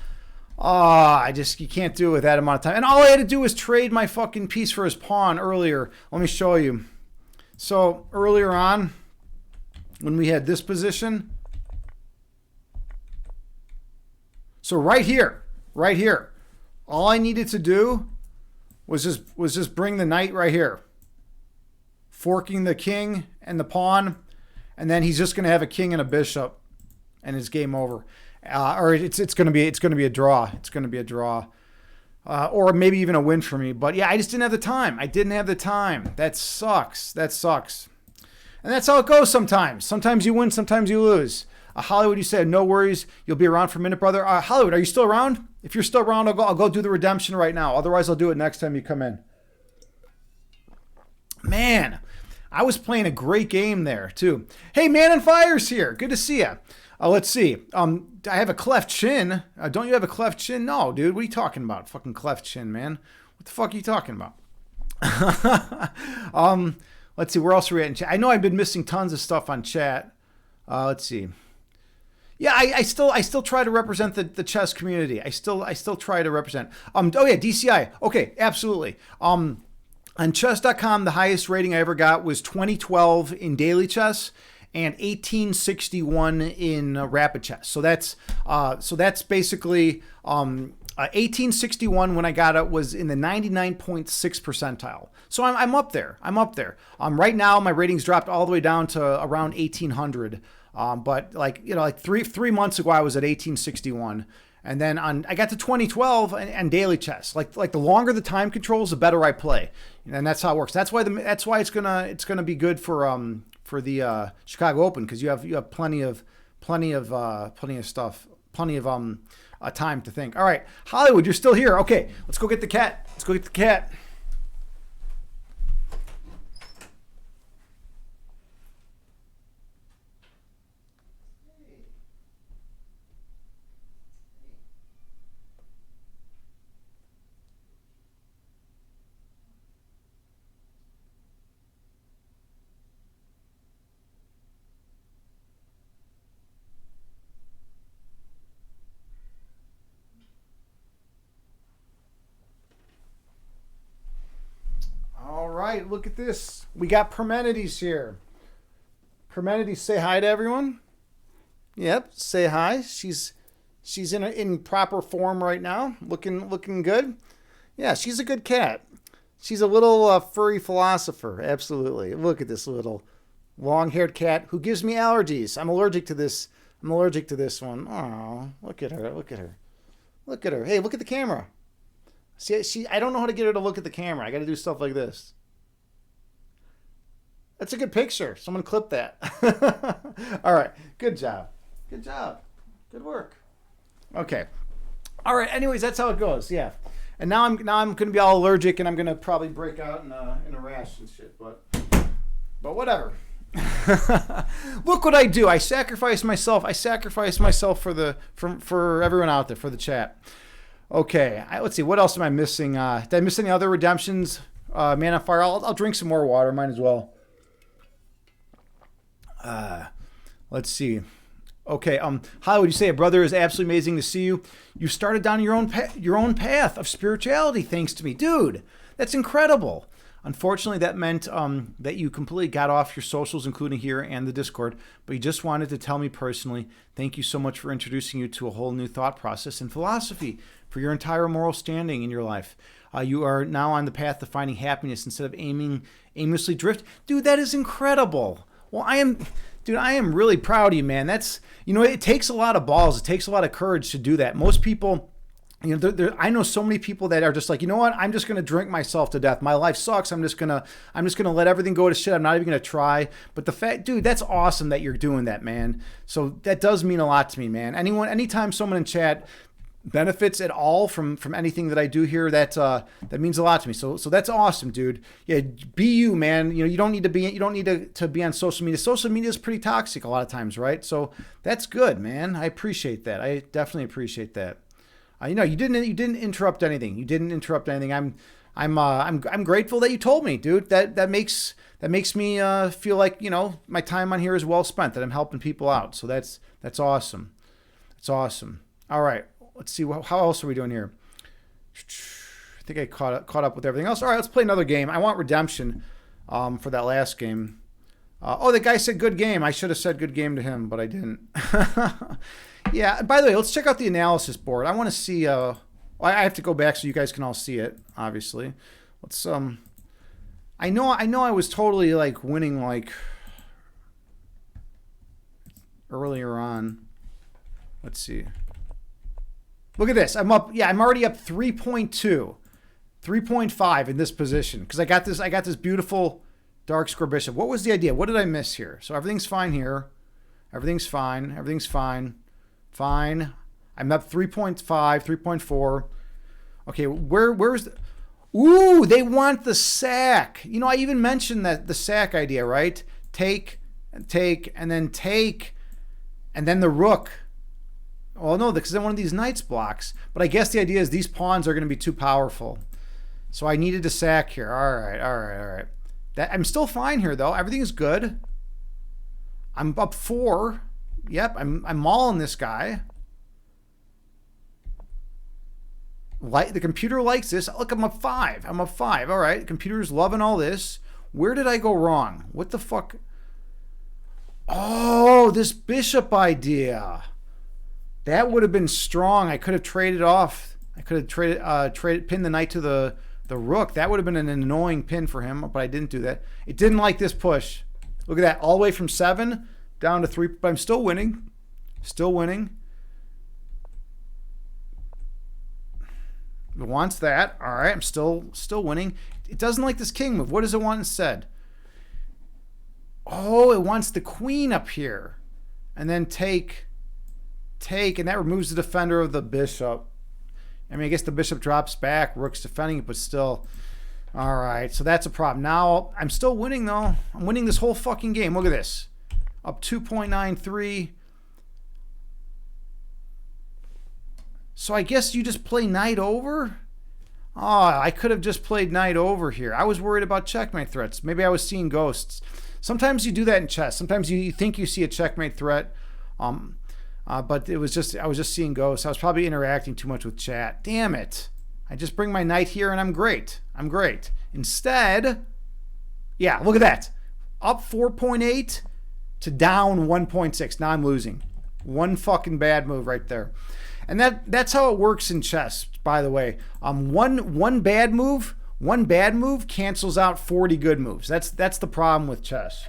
You can't do it with that amount of time. And all I had to do was trade my fucking piece for his pawn earlier. Let me show you. So earlier on, when we had this position, so right here, all I needed to do was just bring the knight right here, forking the king and the pawn, and then he's just going to have a king and a bishop, and it's game over. Or it's going to be a draw. It's going to be a draw. Or maybe even a win for me. But yeah, I just didn't have the time. I didn't have the time. That sucks. That sucks. And that's how it goes sometimes. Sometimes you win, sometimes you lose. Hollywood, you said, no worries. You'll be around for a minute, brother. Hollywood, are you still around? If you're still around, I'll go do the redemption right now. Otherwise, I'll do it next time you come in. Man, I was playing a great game there, too. Hey, Man on Fire's here. Good to see you. Let's see. I have a cleft chin. Don't you have a cleft chin? No, dude. What are you talking about? Fucking cleft chin, man. What the fuck are you talking about? Let's see. Where else are we at in chat? I know I've been missing tons of stuff on chat. Let's see. Yeah, I still try to represent the chess community. I still try to represent. Oh yeah, DCI. Okay, absolutely. On chess.com, the highest rating I ever got was 2012 in daily chess and 1861 in rapid chess. So that's basically 1861 when I got it was in the 99.6 percentile. So I'm up there. Right now my ratings dropped all the way down to around 1800. But like three months ago I was at 1861. And then I got to 2012 and daily chess. Like the longer the time controls, the better I play, and that's how it works. That's why it's gonna be good for the Chicago Open, because you have plenty of stuff, plenty of time to think. All right, Hollywood, you're still here. Okay, let's go get the cat. All right, look at this. We got Parmenides here. Parmenides, say hi to everyone. Yep, say hi. She's in proper form right now, looking good. Yeah, she's a good cat. She's a little furry philosopher. Absolutely. Look at this little long-haired cat who gives me allergies. I'm allergic to this one. Oh, look at her. Hey, look at the camera. See, I don't know how to get her to look at the camera. I got to do stuff like this. That's a good picture. Someone clip that. All right. Good job. Good work. Okay. All right. Anyways, that's how it goes. Yeah. And now I'm going to be all allergic, and I'm going to probably break out in a rash and shit. But whatever. Look what I do. I sacrifice myself. For everyone out there, for the chat. Okay, let's see. What else am I missing? Did I miss any other redemptions? Man on Fire. I'll drink some more water. Might as well. Let's see. Okay. Hollywood, you say a brother is absolutely amazing to see you. You started down your own path of spirituality thanks to me, dude. That's incredible. Unfortunately, that meant that you completely got off your socials, including here and the Discord, but you just wanted to tell me personally, thank you so much for introducing you to a whole new thought process and philosophy for your entire moral standing in your life. You are now on the path to finding happiness instead of aimlessly drift. Dude, that is incredible. Well, I am really proud of you, man. That's, it takes a lot of balls. It takes a lot of courage to do that. Most people, I know so many people that are just like, you know what? I'm just going to drink myself to death. My life sucks. I'm just going to let everything go to shit. I'm not even going to try. But the fact, dude, that's awesome that you're doing that, man. So that does mean a lot to me, man. Anytime someone in chat benefits at all from anything that I do here, that means a lot to me. So that's awesome, dude. Yeah, be you, man. You don't need to be on social media. Social media is pretty toxic a lot of times, right? So that's good, man. I appreciate that. I definitely appreciate that. You didn't interrupt anything. I'm grateful that you told me, dude. That makes me feel like, my time on here is well spent, that I'm helping people out. So that's awesome. That's awesome. All right. Let's see, how else are we doing here? I think I caught up with everything else. All right, let's play another game. I want redemption for that last game. The guy said good game. I should have said good game to him, but I didn't. Yeah, by the way, let's check out the analysis board. I want to see... I have to go back so you guys can all see it, obviously. Let's... I know I was totally, winning, earlier on. Let's see. Look at this. I'm up. Yeah, I'm already up 3.2. 3.5 in this position because I got this beautiful dark square bishop. What was the idea? What did I miss here? So everything's fine here. Everything's fine. Everything's fine. Fine. I'm up 3.5, 3.4. Okay, where's the... Ooh, they want the sack. You know, I even mentioned that the sack idea, right? Take, and then take, and then the rook. Well, no, because then one of these knights blocks. But I guess the idea is these pawns are going to be too powerful. So I needed to sack here. All right. I'm still fine here, though. Everything is good. I'm up 4. Yep, I'm mauling this guy. The computer likes this. Look, I'm up 5. I'm up 5. All right, computer's loving all this. Where did I go wrong? What the fuck? Oh, this bishop idea. That would have been strong. I could have traded off. I could have pinned the knight to the rook. That would have been an annoying pin for him, but I didn't do that. It didn't like this push. Look at that. All the way from 7 down to 3. But I'm still winning. Still winning. It wants that. All right. I'm still winning. It doesn't like this king move. What does it want instead? Oh, it wants the queen up here. And then take. And that removes the defender of the bishop. I mean, I guess the bishop drops back. Rook's defending it, but still. All right, so that's a problem. Now, I'm still winning, though. I'm winning this whole fucking game. Look at this. Up 2.93. So I guess you just play knight over? Oh, I could have just played knight over here. I was worried about checkmate threats. Maybe I was seeing ghosts. Sometimes you do that in chess. Sometimes you think you see a checkmate threat. But I was just seeing ghosts. I was probably interacting too much with chat. Damn it. I just bring my knight here and I'm great. I'm great. Instead, yeah, look at that. Up 4.8 to down 1.6. Now I'm losing. One fucking bad move right there. And that's how it works in chess, by the way. One bad move cancels out 40 good moves. That's the problem with chess.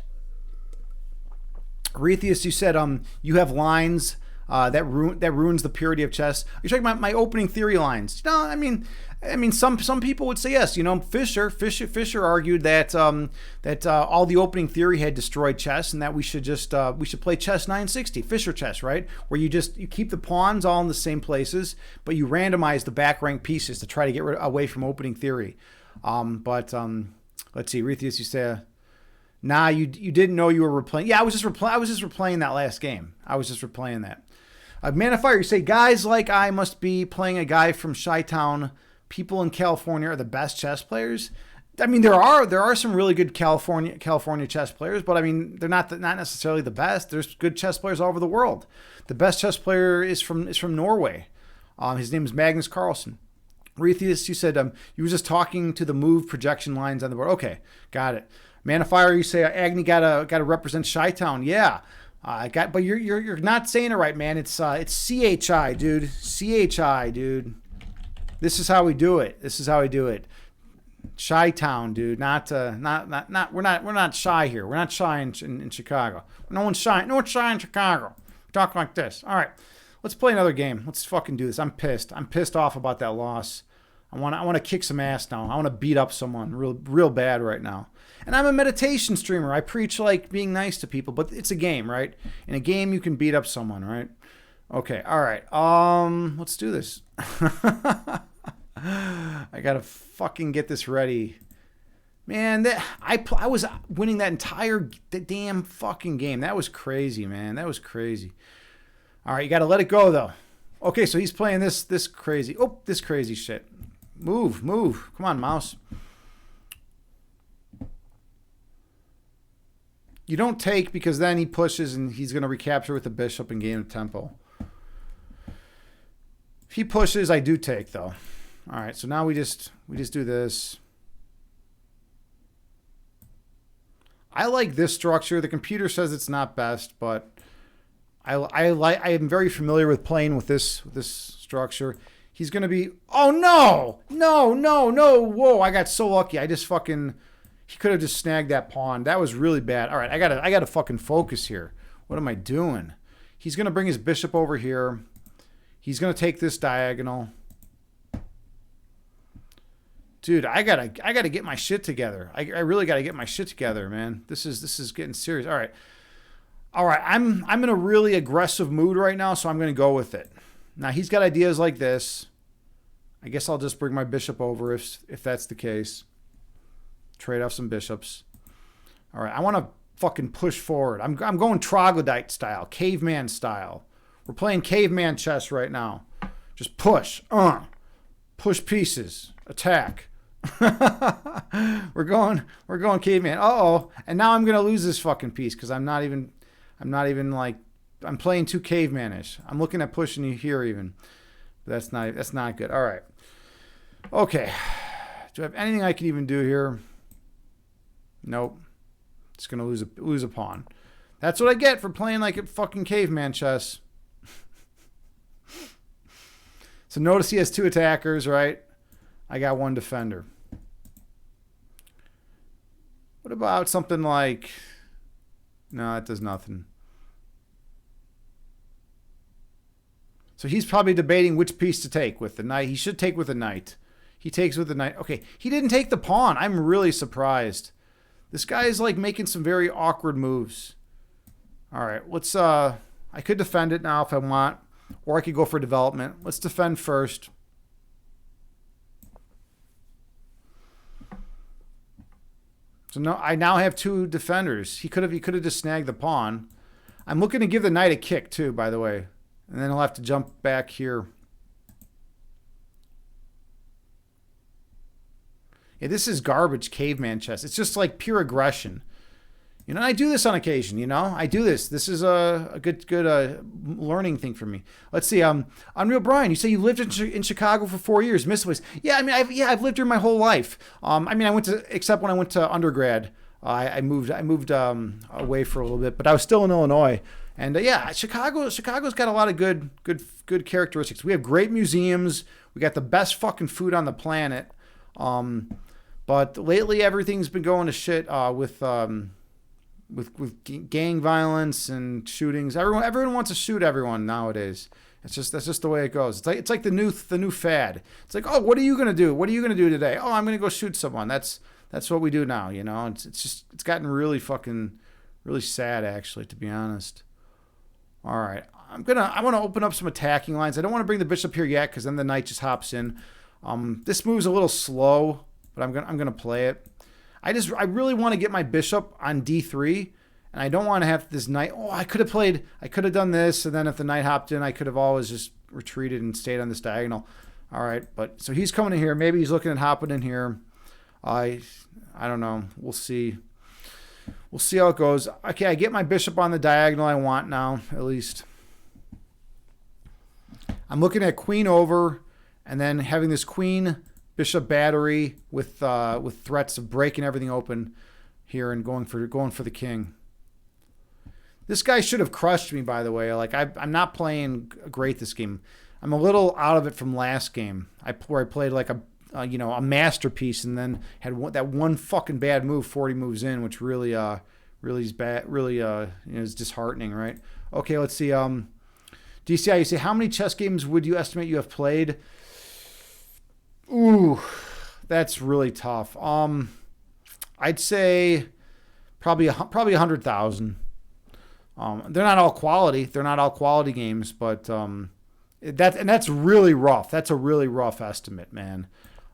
Aretheus, you said you have lines that ruins the purity of chess. You're talking about my opening theory lines. No, I mean some people would say yes. You know, Fisher argued that all the opening theory had destroyed chess, and that we should play chess 960, Fisher chess, right? Where you keep the pawns all in the same places, but you randomize the back rank pieces to try to get away from opening theory. Let's see, Aretheus, you say. Nah, you didn't know you were replaying. Yeah, I was just replaying that last game. I was just replaying that. Man of Fire, you say guys like I must be playing a guy from Chi-Town. People in California are the best chess players. I mean, there are some really good California chess players, but I mean, they're not necessarily the best. There's good chess players all over the world. The best chess player is from Norway. His name is Magnus Carlsen. Aretheus, you said you were just talking to the move projection lines on the board. Okay, got it. Man of Fire, you say Agni gotta represent Chi-Town. Yeah, but you're not saying it right, man. It's CHI, dude. CHI, dude. This is how we do it. Chi-Town, dude. We're not shy here. We're not shy in Chicago. No one's shy. No one's shy in Chicago. Talk like this. All right, let's play another game. Let's fucking do this. I'm pissed. I'm pissed off about that loss. I want to kick some ass now. I want to beat up someone real bad right now. And I'm a meditation streamer. I preach like being nice to people, but it's a game, right? In a game, you can beat up someone, right? Okay, all right. Let's do this. I gotta fucking get this ready, man. I was winning that entire damn fucking game. That was crazy, man. That was crazy. All right, you gotta let it go though. Okay, so he's playing this crazy. Oh, this crazy shit. Move. Come on, mouse. You don't take because then he pushes and he's going to recapture with the bishop and gain a tempo. If he pushes, I do take though. All right, so now we just do this. I like this structure. The computer says it's not best, but I am very familiar with playing with this structure. He's going to be, oh no. Whoa, I got so lucky. He could have just snagged that pawn. That was really bad. All right, I gotta fucking focus here. What am I doing? He's going to bring his bishop over here. He's going to take this diagonal. Dude, I gotta get my shit together. I really gotta get my shit together, man. This is getting serious. All right. I'm in a really aggressive mood right now, so I'm gonna go with it. Now he's got ideas like this. I guess I'll just bring my bishop over if that's the case. Trade off some bishops. All right, I want to fucking push forward. I'm going troglodyte style, caveman style. We're playing caveman chess right now. Just push. Push pieces. Attack. we're going caveman. Uh-oh. And now I'm gonna lose this fucking piece because I'm not even like, I'm playing too cavemanish. I'm looking at pushing you here even. But that's not good. All right. Okay. Do I have anything I can even do here? Nope. Just gonna lose a pawn. That's what I get for playing like a fucking caveman chess. So notice he has 2 attackers, right? I got 1 defender. What about something like... No, that does nothing. So he's probably debating which piece to take with the knight. He should take with the knight. He takes with the knight. Okay, he didn't take the pawn. I'm really surprised. This guy is like making some very awkward moves. All right, let's... I could defend it now if I want. Or I could go for development. Let's defend first. So no, I now have 2 defenders. He could have just snagged the pawn. I'm looking to give the knight a kick too, by the way. And then he'll have to jump back here. Yeah, this is garbage caveman chess. It's just like pure aggression. You know, I do this on occasion, you know. I do this. This is a good learning thing for me. Let's see. Unreal Brian, you say you lived in Chicago for 4 years. Missed place. Yeah, I mean, I've lived here my whole life. I mean, except when I went to undergrad. I moved away for a little bit, but I was still in Illinois. And yeah, Chicago's got a lot of good characteristics. We have great museums. We got the best fucking food on the planet. But lately everything's been going to shit with gang violence and shootings. Everyone wants to shoot everyone nowadays. That's just the way it goes. It's like the new fad. It's like, oh, what are you gonna do? What are you gonna do today? Oh, I'm gonna go shoot someone. That's what we do now. You know, it's gotten really sad actually, to be honest. All right, I want to open up some attacking lines. I don't want to bring the bishop here yet because then the knight just hops in. This move's a little slow, but I'm gonna play it. I really want to get my bishop on d3, and I don't want to have this knight. Oh, I could have done this, and then if the knight hopped in, I could have always just retreated and stayed on this diagonal. All right, but so he's coming in here. Maybe he's looking at hopping in here. I don't know. We'll see. We'll see how it goes. Okay, I get my bishop on the diagonal I want now, at least. I'm looking at queen over, and then having this queen bishop battery with threats of breaking everything open here and going for the king. This guy should have crushed me, by the way. Like I'm not playing great this game. I'm a little out of it from last game, where I played like a masterpiece and then had that one fucking bad move 40 moves in, which really is bad. Really is disheartening, right? Okay, let's see. DCI, you say how many chess games would you estimate you have played? Ooh, that's really tough. I'd say probably 100,000. They're not all quality. They're not all quality games, but that's really rough. That's a really rough estimate, man.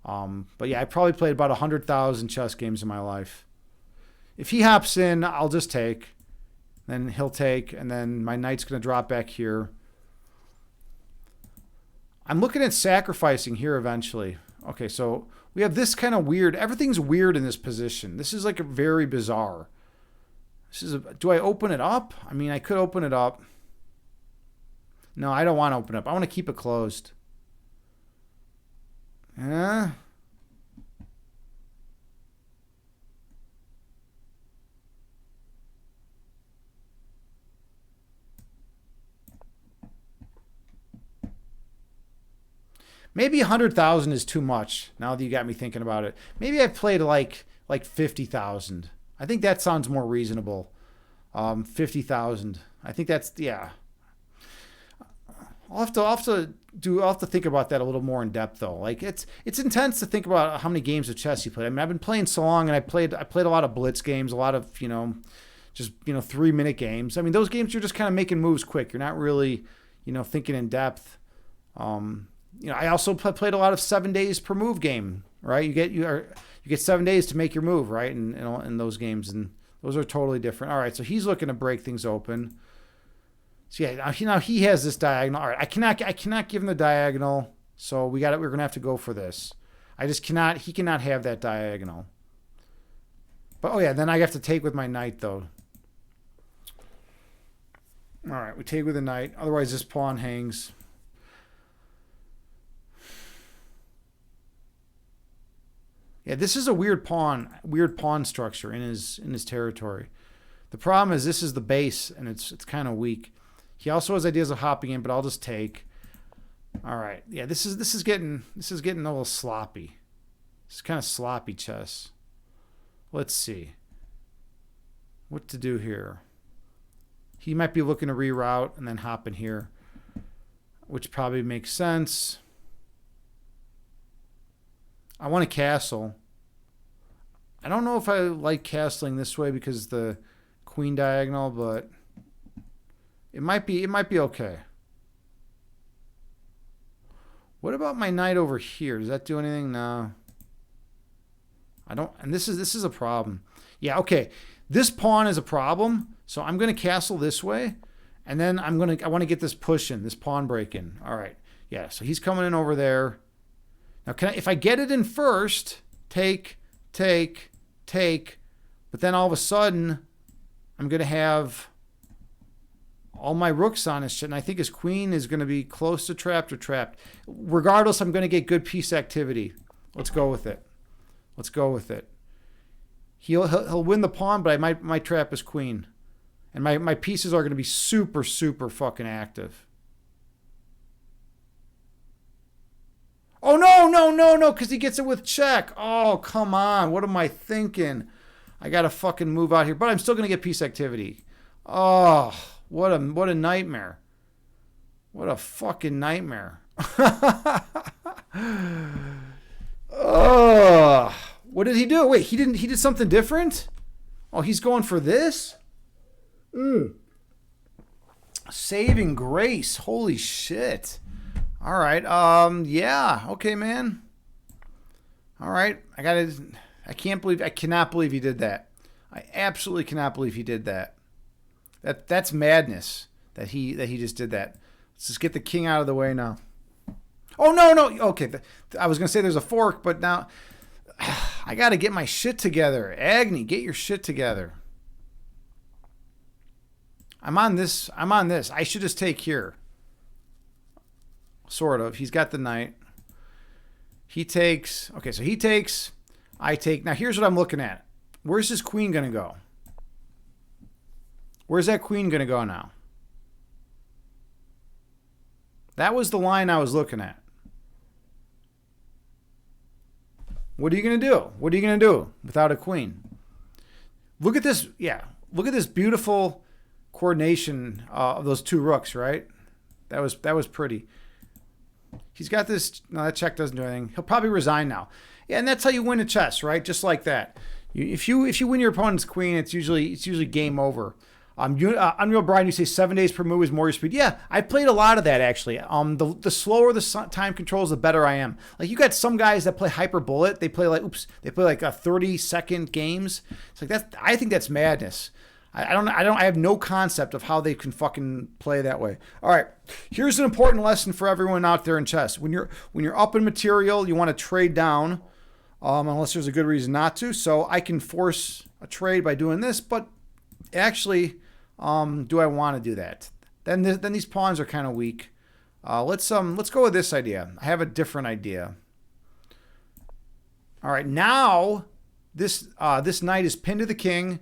But yeah, I probably played about 100,000 chess games in my life. If he hops in, I'll just take. Then he'll take, and then my knight's going to drop back here. I'm looking at sacrificing here eventually. Okay, so we have this kind of weird. Everything's weird in this position. This is like a very bizarre. Do I open it up? I mean, I could open it up. No, I don't want to open it up. I want to keep it closed. Yeah. Maybe 100,000 is too much. Now that you got me thinking about it, maybe I've played like 50,000. I think that sounds more reasonable. 50,000. I think that's, yeah. I'll have to think about that a little more in depth though. Like it's intense to think about how many games of chess you play. I mean, I've been playing so long, and I played a lot of blitz games, a lot of just 3-minute games. I mean, those games you're just kind of making moves quick. You're not really thinking in depth. I also played a lot of 7 days per move game. Right, you get 7 days to make your move. Right, in those games, and those are totally different. All right, so he's looking to break things open. So yeah, now he has this diagonal. All right, I cannot give him the diagonal. So we're gonna have to go for this. I just cannot. He cannot have that diagonal. But oh yeah, then I have to take with my knight though. All right, we take with the knight. Otherwise, this pawn hangs. Yeah, this is a weird pawn structure in his territory. The problem is this is the base, and it's kind of weak. He also has ideas of hopping in, but I'll just take. All right. Yeah, this is getting a little sloppy. This is kind of sloppy chess. Let's see what to do here. He might be looking to reroute and then hop in here, which probably makes sense. I want a castle. I don't know if I like castling this way because the queen diagonal, but it might be okay. What about my knight over here? Does that do anything? No. I don't, and this is a problem. Yeah, okay. This pawn is a problem, so I'm going to castle this way, and then I want to get this push in, this pawn break in. All right. Yeah, so he's coming in over there. Now, if I get it in first, take, but then all of a sudden, I'm going to have all my rooks on his shit, and I think his queen is going to be close to trapped or trapped. Regardless, I'm going to get good piece activity. Let's go with it. He'll win the pawn, but I might trap his queen. And my pieces are going to be super, super fucking active. Oh, no, because he gets it with check. Oh, come on. What am I thinking? I got to fucking move out here. But I'm still going to get piece activity. Oh, what a nightmare. What a fucking nightmare. Oh, what did he do? Wait, he did something different? Oh, he's going for this? Saving grace. Holy shit. All right. Yeah. Okay, man. All right. I cannot believe he did that. I absolutely cannot believe he did that. That's madness that he just did that. Let's just get the king out of the way now. Oh, no. Okay. I was going to say there's a fork, but now I got to get my shit together. Agni, get your shit together. I'm on this. I should just take here. Sort of. He's got the knight. He takes. Okay, so he takes. I take. Now, here's what I'm looking at. Where's his queen going to go? Where's that queen going to go now? That was the line I was looking at. What are you going to do? What are you going to do without a queen? Look at this. Yeah. Look at this beautiful coordination of those two rooks, right? That was pretty. He's got this. No, that check doesn't do anything. He'll probably resign now. Yeah, and that's how you win a chess, right? Just like that. If you win your opponent's queen, it's usually game over. Unreal Brian, you say 7 days per move is more your speed. Yeah, I played a lot of that actually. The slower the time controls, the better I am. Like you got some guys that play hyper bullet. They play like 30-second games. It's like that. I think that's madness. I have no concept of how they can fucking play that way. All right, here's an important lesson for everyone out there in chess. When you're up in material, you want to trade down, unless there's a good reason not to. So I can force a trade by doing this, but actually, do I want to do that? Then these pawns are kind of weak. Let's go with this idea. I have a different idea. All right, now this knight is pinned to the king.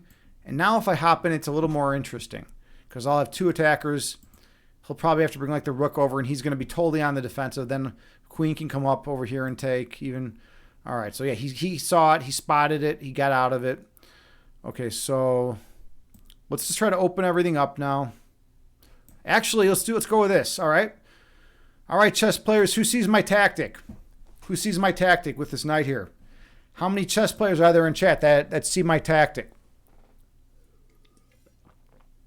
And now if I hop in, it's a little more interesting because I'll have two attackers. He'll probably have to bring like the rook over, and he's going to be totally on the defensive. Then queen can come up over here and take even. All right, so yeah, he saw it. He spotted it. He got out of it. Okay, so let's just try to open everything up now. Actually, let's go with this. All right. All right, chess players, who sees my tactic? Who sees my tactic with this knight here? How many chess players are there in chat that see my tactic?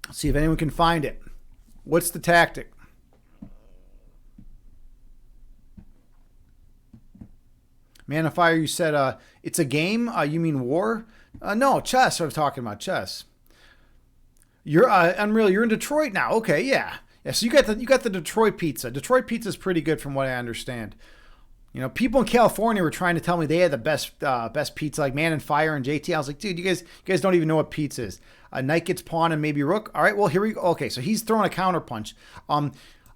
Let's see if anyone can find it. What's the tactic? Man of Fire, you said it's a game. You mean war? No, chess. I was talking about chess. You're Unreal. You're in Detroit now. Okay, yeah. Yeah, so you got the Detroit pizza. Detroit pizza is pretty good from what I understand. You know, people in California were trying to tell me they had the best pizza, like Man and Fire and JT. I was like, dude, you guys don't even know what pizza is. A knight gets pawn and maybe rook. All right, well here we go. Okay, so he's throwing a counter punch.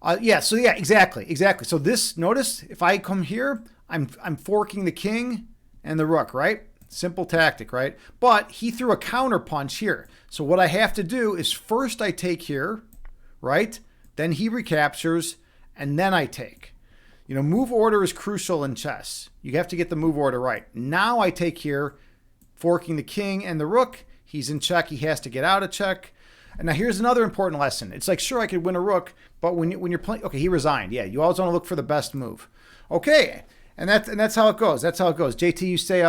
Exactly. So this, notice if I come here, I'm forking the king and the rook, right? Simple tactic, right? But he threw a counter punch here. So what I have to do is first I take here, right? Then he recaptures, and then I take. You know, move order is crucial in chess. You have to get the move order right. Now I take here, forking the king and the rook. He's in check. He has to get out of check. And now here's another important lesson. It's like, sure, I could win a rook, but when you're playing, okay, he resigned. Yeah, you always want to look for the best move. Okay, and that's how it goes. That's how it goes. JT, you say,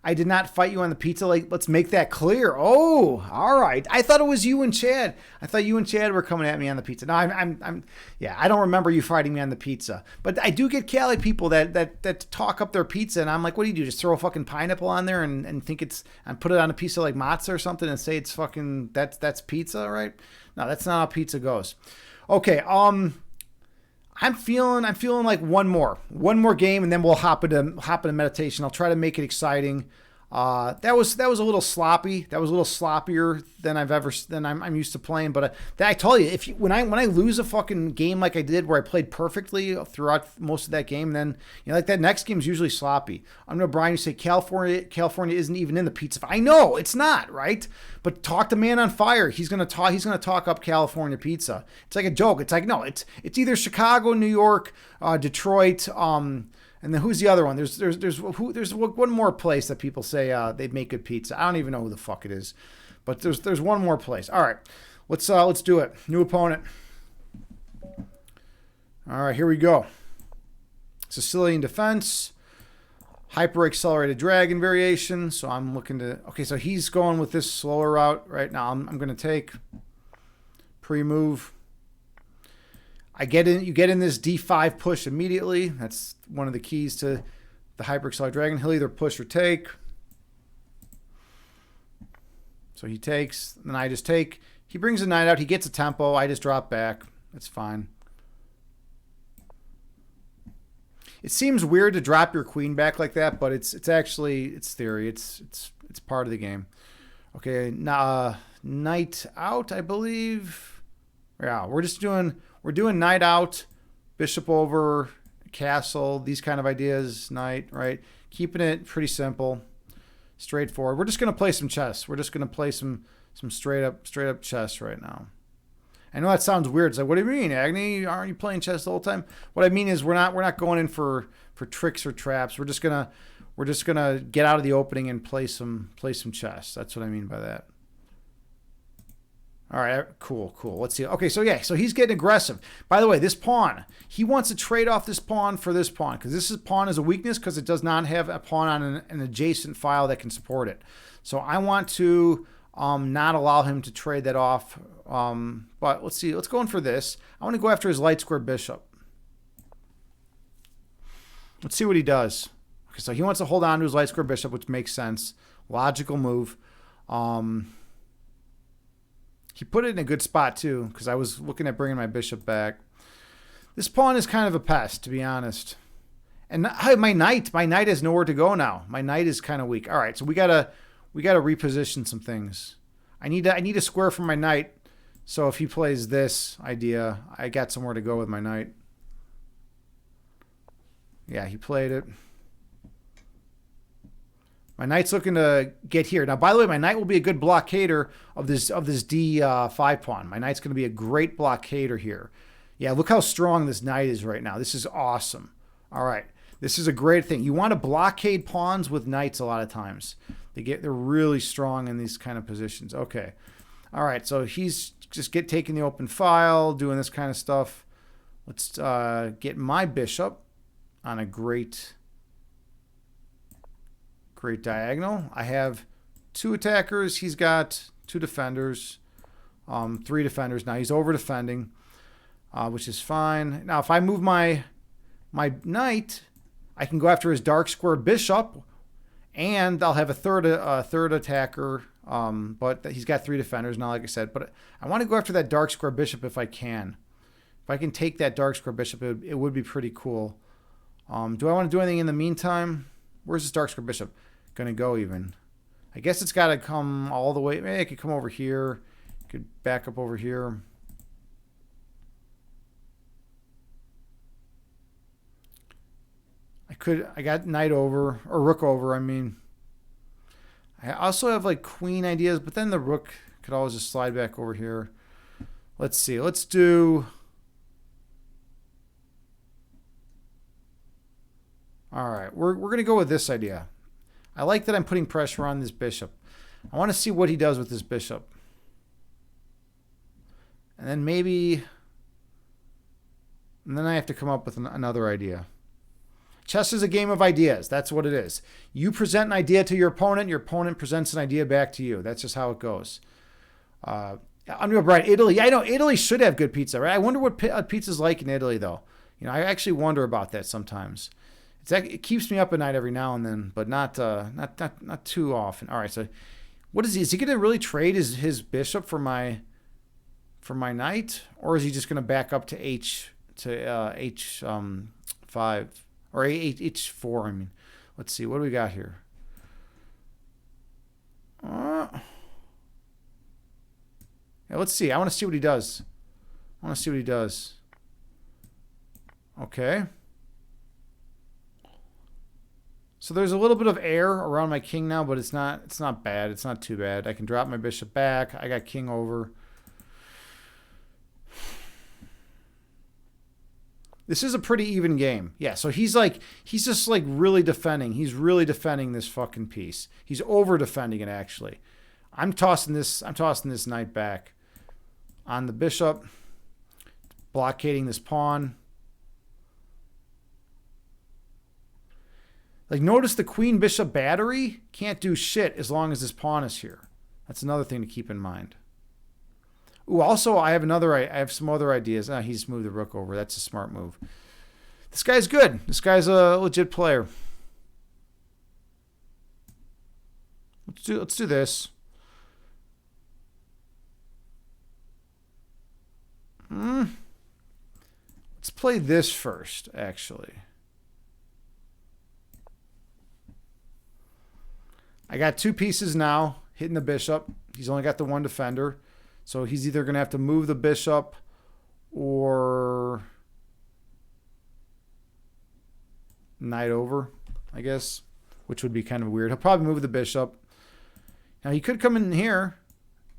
I did not fight you on the pizza. Like, let's make that clear. Oh, all right. I thought it was you and Chad. I thought you and Chad were coming at me on the pizza. No, I don't remember you fighting me on the pizza. But I do get Cali people that talk up their pizza, and I'm like, what do? Just throw a fucking pineapple on there and think and put it on a piece of like matzah or something and say it's fucking that's pizza, right? No, that's not how pizza goes. Okay, I'm feeling like one more game, and then we'll hop into meditation. I'll try to make it exciting. That was a little sloppy. That was a little sloppier than I'm used to playing. But I tell you, when I lose a fucking game like I did, where I played perfectly throughout most of that game, then like that next game is usually sloppy. I know Brian, you say California isn't even in the pizza. I know it's not, right? But talk to Man on Fire. He's gonna talk up California pizza. It's like a joke. It's like, no, it's either Chicago, New York, Detroit. And then who's the other one? There's one more place that people say they make good pizza. I don't even know who the fuck it is, but there's one more place. All right, let's do it. New opponent. All right, here we go. Sicilian defense, hyper accelerated dragon variation. So I'm looking to. Okay, so he's going with this slower route right now. I'm going to take pre-move. You get in this D5 push immediately. That's one of the keys to the hyper-accelerated dragon. He'll either push or take. So he takes, then I just take. He brings the knight out. He gets a tempo. I just drop back. That's fine. It seems weird to drop your queen back like that, but it's theory. It's part of the game. Okay, knight out, I believe. Yeah, we're doing knight out, bishop over, castle, these kind of ideas, knight, right? Keeping it pretty simple, straightforward. We're just going to play some chess. We're just going to play some straight up chess right now. I know that sounds weird. It's like, what do you mean, Agni? Aren't you playing chess the whole time? What I mean is we're not going in for tricks or traps. We're just gonna get out of the opening and play some chess. That's what I mean by that. All right, cool. Let's see. Okay, so he's getting aggressive. By the way, this pawn, he wants to trade off this pawn for this pawn because this pawn is a weakness because it does not have a pawn on an adjacent file that can support it. So I want to not allow him to trade that off. But let's see. Let's go in for this. I want to go after his light square bishop. Let's see what he does. Okay, so he wants to hold on to his light square bishop, which makes sense. Logical move. He put it in a good spot, too, because I was looking at bringing my bishop back. This pawn is kind of a pest, to be honest. And my knight has nowhere to go now. My knight is kind of weak. All right, so we gotta reposition some things. I need a square for my knight. So if he plays this idea, I got somewhere to go with my knight. Yeah, he played it. My knight's looking to get here. Now, by the way, my knight will be a good blockader of this D5 pawn. My knight's going to be a great blockader here. Yeah, look how strong this knight is right now. This is awesome. All right, this is a great thing. You want to blockade pawns with knights a lot of times. They're really strong in these kind of positions. Okay, all right. So he's just taking the open file, doing this kind of stuff. Let's get my bishop on a great diagonal. I have 2 attackers. He's got 2 defenders, 3 defenders. Now he's over defending, which is fine. Now if I move my knight, I can go after his dark square bishop, and I'll have a third attacker. But he's got 3 defenders now, like I said. But I want to go after that dark square bishop if I can. If I can take that dark square bishop, it would be pretty cool. Do I want to do anything in the meantime? Where's this dark square bishop gonna go even? I guess it's got to come all the way. Maybe it could come over here. Could back up over here. I got knight over, or rook over, I mean. I also have like queen ideas, but then the rook could always just slide back over here. Let's see. Let's do... All right, we're going to go with this idea. I like that I'm putting pressure on this bishop. I want to see what he does with this bishop. And then maybe... And then I have to come up with another idea. Chess is a game of ideas. That's what it is. You present an idea to your opponent presents an idea back to you. That's just how it goes. Unreal Bride, Italy. Yeah, I know Italy should have good pizza, right? I wonder what pizza's like in Italy, though. You know, I actually wonder about that sometimes. It keeps me up at night every now and then, but not too often. All right, so what is he? Is he going to really trade his bishop for my knight, or is he just going to back up to h5 or h4? I mean, let's see. What do we got here? Yeah, let's see. I want to see what he does. Okay. So there's a little bit of air around my king now, but it's not bad. It's not too bad. I can drop my bishop back. I got king over. This is a pretty even game. Yeah, so he's just like really defending. He's really defending this fucking piece. He's over defending it actually. I'm tossing this knight back on the bishop, blockading this pawn. Like, notice the queen bishop battery can't do shit as long as this pawn is here. That's another thing to keep in mind. Ooh, also I have some other ideas. He just moved the rook over. That's a smart move. This guy's good. This guy's a legit player. Let's do this. Let's play this first, actually. I got 2 pieces now hitting the bishop. He's only got the 1 defender. So he's either going to have to move the bishop or knight over, I guess, which would be kind of weird. He'll probably move the bishop. Now he could come in here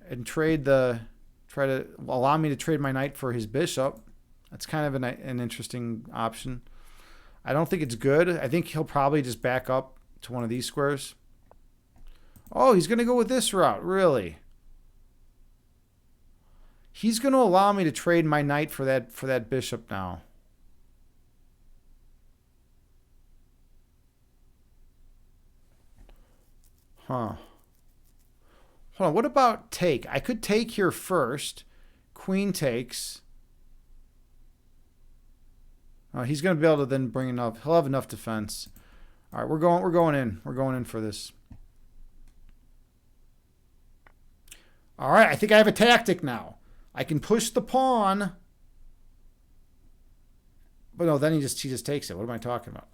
and try to allow me to trade my knight for his bishop. That's kind of an interesting option. I don't think it's good. I think he'll probably just back up to one of these squares. Oh, he's going to go with this route, really? He's going to allow me to trade my knight for that bishop now. Huh. Hold on, what about take? I could take here first. Queen takes. Oh, he's going to be able to then bring enough. He'll have enough defense. All right, we're going in. We're going in for this. All right, I think I have a tactic now. I can push the pawn. But no, then he just takes it. What am I talking about?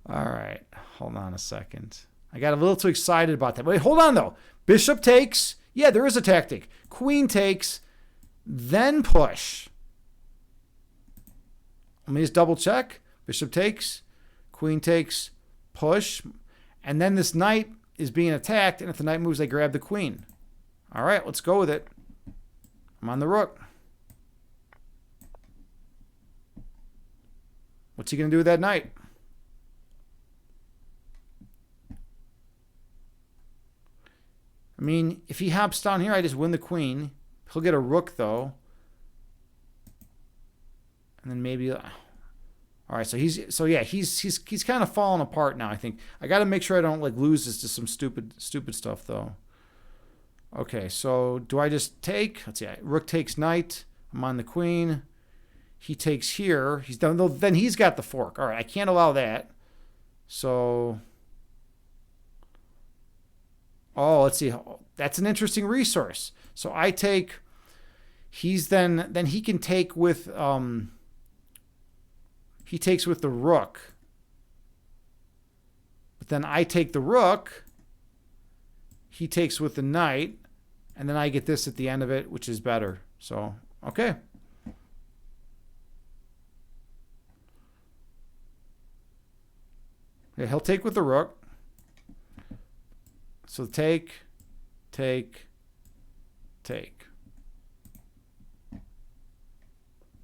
All right, hold on a second. I got a little too excited about that. Wait, hold on though. Bishop takes. Yeah, there is a tactic. Queen takes, then push. Let me just double check. Bishop takes, queen takes, push, and then this knight is being attacked, and if the knight moves, I grab the queen. All right, let's go with it. I'm on the rook. What's he going to do with that knight? I mean, if he hops down here, I just win the queen. He'll get a rook, though. And then maybe... all right, so he's kind of falling apart now, I think. I got to make sure I don't like lose this to some stupid stuff though. Okay, so do I just take? Let's see. Rook takes knight. I'm on the queen. He takes here. He's done. Then he's got the fork. All right, I can't allow that. So, oh, let's see. That's an interesting resource. So I take. He's then he can take with he takes with the rook. But then I take the rook. He takes with the knight, and then I get this at the end of it, which is better. So, okay. Yeah, he'll take with the rook. So take.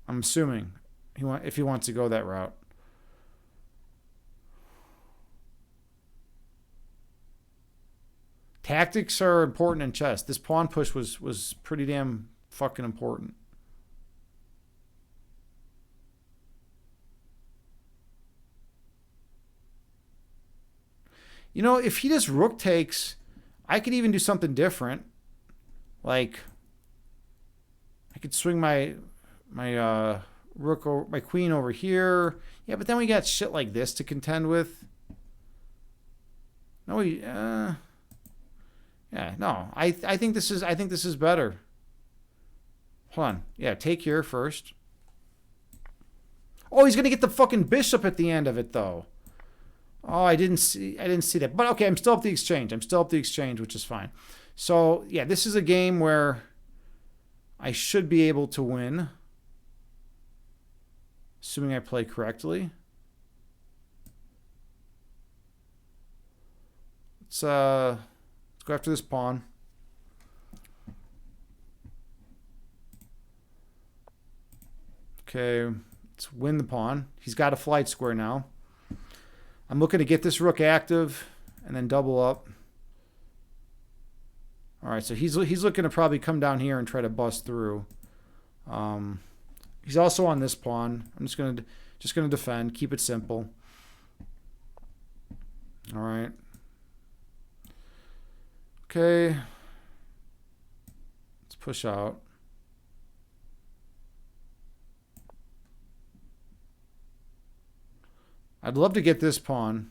I'm assuming if he wants to go that route. Tactics are important in chess. This pawn push was pretty damn fucking important. You know, if he just rook takes, I could even do something different. Like, I could swing my rook or my queen over here. Yeah, but then we got shit like this to contend with. No, yeah, no. I think this is better. Hold on. Yeah, take here first. Oh, he's gonna get the fucking bishop at the end of it though. Oh, I didn't see that. But okay, I'm still up the exchange. Which is fine. So yeah, this is a game where I should be able to win. Assuming I play correctly. Let's go after this pawn. Okay, let's win the pawn. He's got a flight square now. I'm looking to get this rook active and then double up. All right, so he's looking to probably come down here and try to bust through. He's also on this pawn. I'm just gonna defend, keep it simple. All right. Okay. Let's push out. I'd love to get this pawn.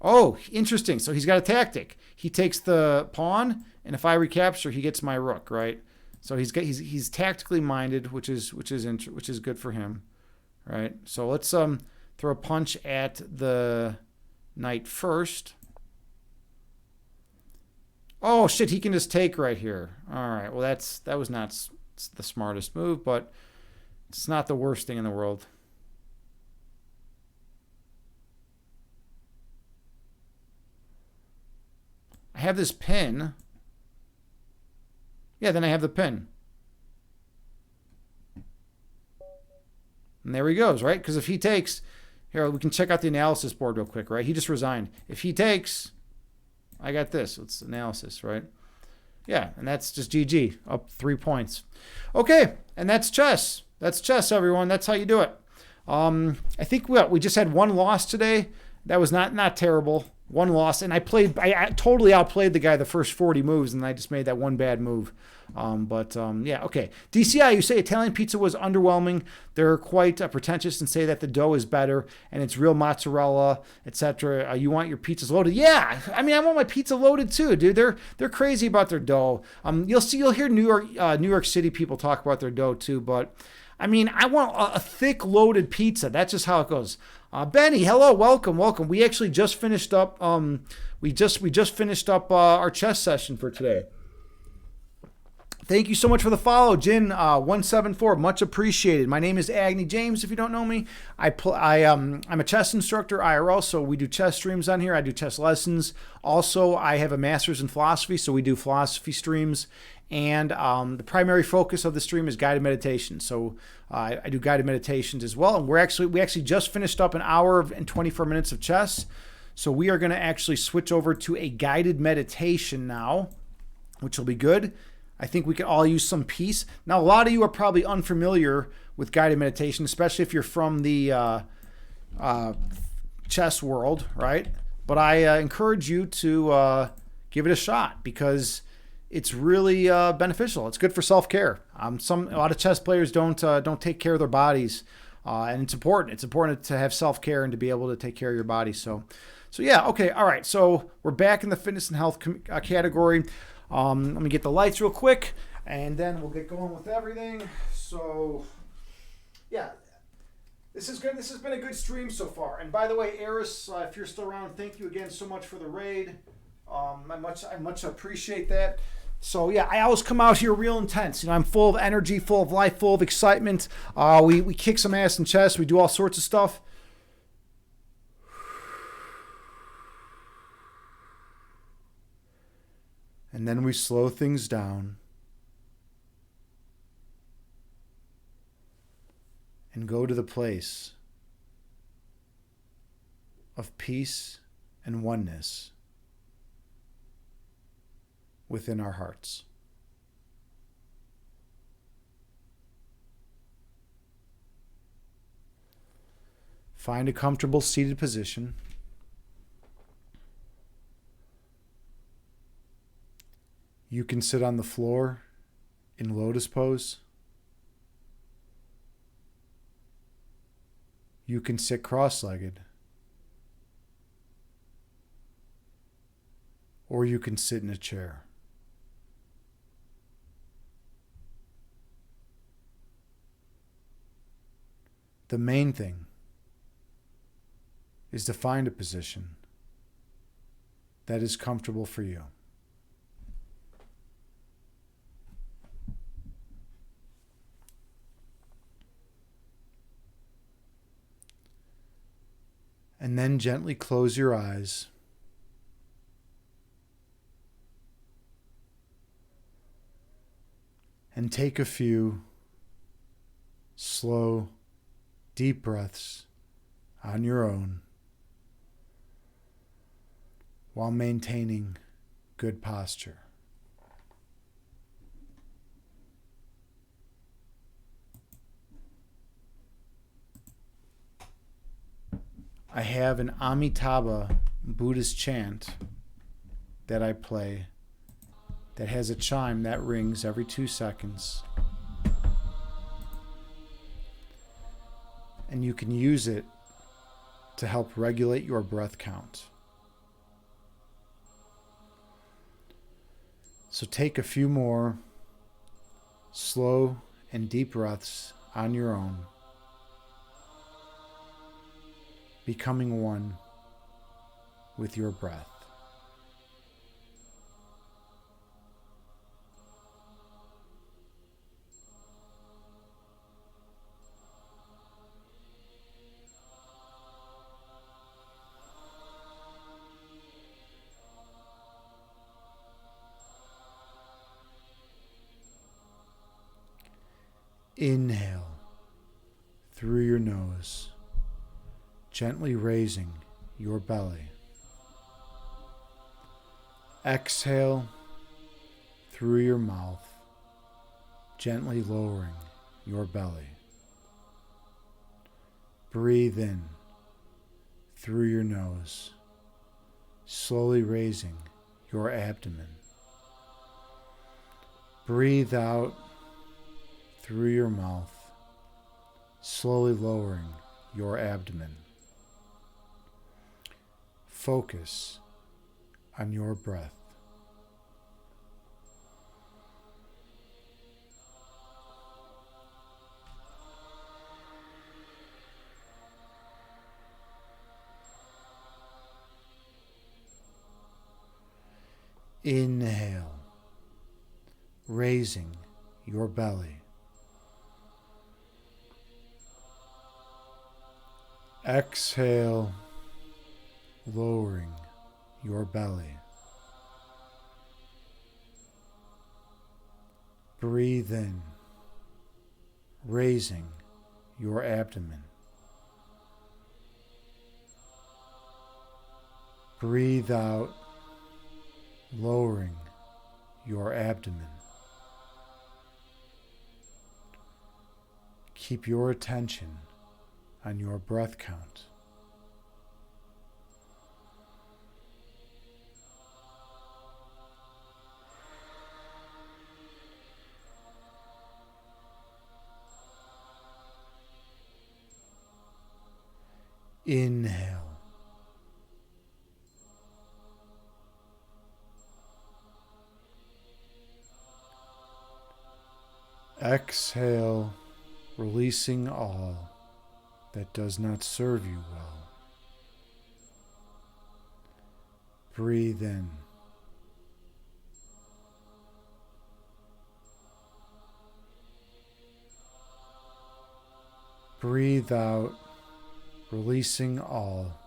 Oh, interesting. So he's got a tactic. He takes the pawn, and if I recapture, he gets my rook, right? So he's tactically minded, which is good for him, right? So let's throw a punch at the knight first. Oh shit, he can just take right here. All right. Well, that was not the smartest move, but it's not the worst thing in the world. I have this pin. Yeah, then I have the pin. And there he goes, right? Because if he takes, here, we can check out the analysis board real quick, right? He just resigned. If he takes, I got this. It's analysis, right? Yeah, and that's just GG, up 3 points. Okay, and that's chess. That's chess, everyone. That's how you do it. I think we just had one loss today. That was not terrible. One loss, and I totally outplayed the guy the first 40 moves, and I just made that one bad move. Yeah, okay. DCI, you say Italian pizza was underwhelming. They're quite pretentious and say that the dough is better and it's real mozzarella, etc. You want your pizzas loaded? Yeah, I mean I want my pizza loaded too, dude. They're crazy about their dough. You'll hear New York City people talk about their dough too, but I mean I want a thick loaded pizza. That's just how it goes. Benny, hello, welcome. We actually just finished up. We just finished up our chess session for today. Thank you so much for the follow, Jin 174. Much appreciated. My name is Agni James. If you don't know me, I'm a chess instructor IRL, so we do chess streams on here. I do chess lessons. Also, I have a master's in philosophy, so we do philosophy streams. And the primary focus of the stream is guided meditation. So I do guided meditations as well. And we actually just finished up an hour and 24 minutes of chess. So we are going to actually switch over to a guided meditation now. which will be good. I think we can all use some peace. Now, a lot of you are probably unfamiliar with guided meditation, especially if you're from the chess world, right? But I encourage you to give it a shot because it's really beneficial. It's good for self-care. A lot of chess players don't take care of their bodies, and it's important. It's important to have self-care and to be able to take care of your body. So yeah, okay, all right. So we're back in the fitness and health category. Let me get the lights real quick, and then we'll get going with everything. So yeah, this is good. This has been a good stream so far. And by the way, Eris, if you're still around, thank you again so much for the raid. I much appreciate that. So yeah, I always come out here real intense. You know, I'm full of energy, full of life, full of excitement. We kick some ass in chess. We do all sorts of stuff. And then we slow things down and go to the place of peace and oneness within our hearts. Find a comfortable seated position. You can sit on the floor in lotus pose. You can sit cross-legged. Or you can sit in a chair. The main thing is to find a position that is comfortable for you. And then gently close your eyes. And take a few slow, deep breaths on your own while maintaining good posture. I have an Amitabha Buddhist chant that I play that has a chime that rings every 2 seconds. And you can use it to help regulate your breath count. So take a few more slow and deep breaths on your own, becoming one with your breath. Inhale through your nose, gently raising your belly. Exhale through your mouth, gently lowering your belly. Breathe in through your nose, slowly raising your abdomen. Breathe out through your mouth, slowly lowering your abdomen. Focus on your breath. Inhale, raising your belly. Exhale, lowering your belly. Breathe in, raising your abdomen. Breathe out, lowering your abdomen. Keep your attention on your breath count. Inhale. Exhale, releasing all that does not serve you well. Breathe in. Breathe out, releasing all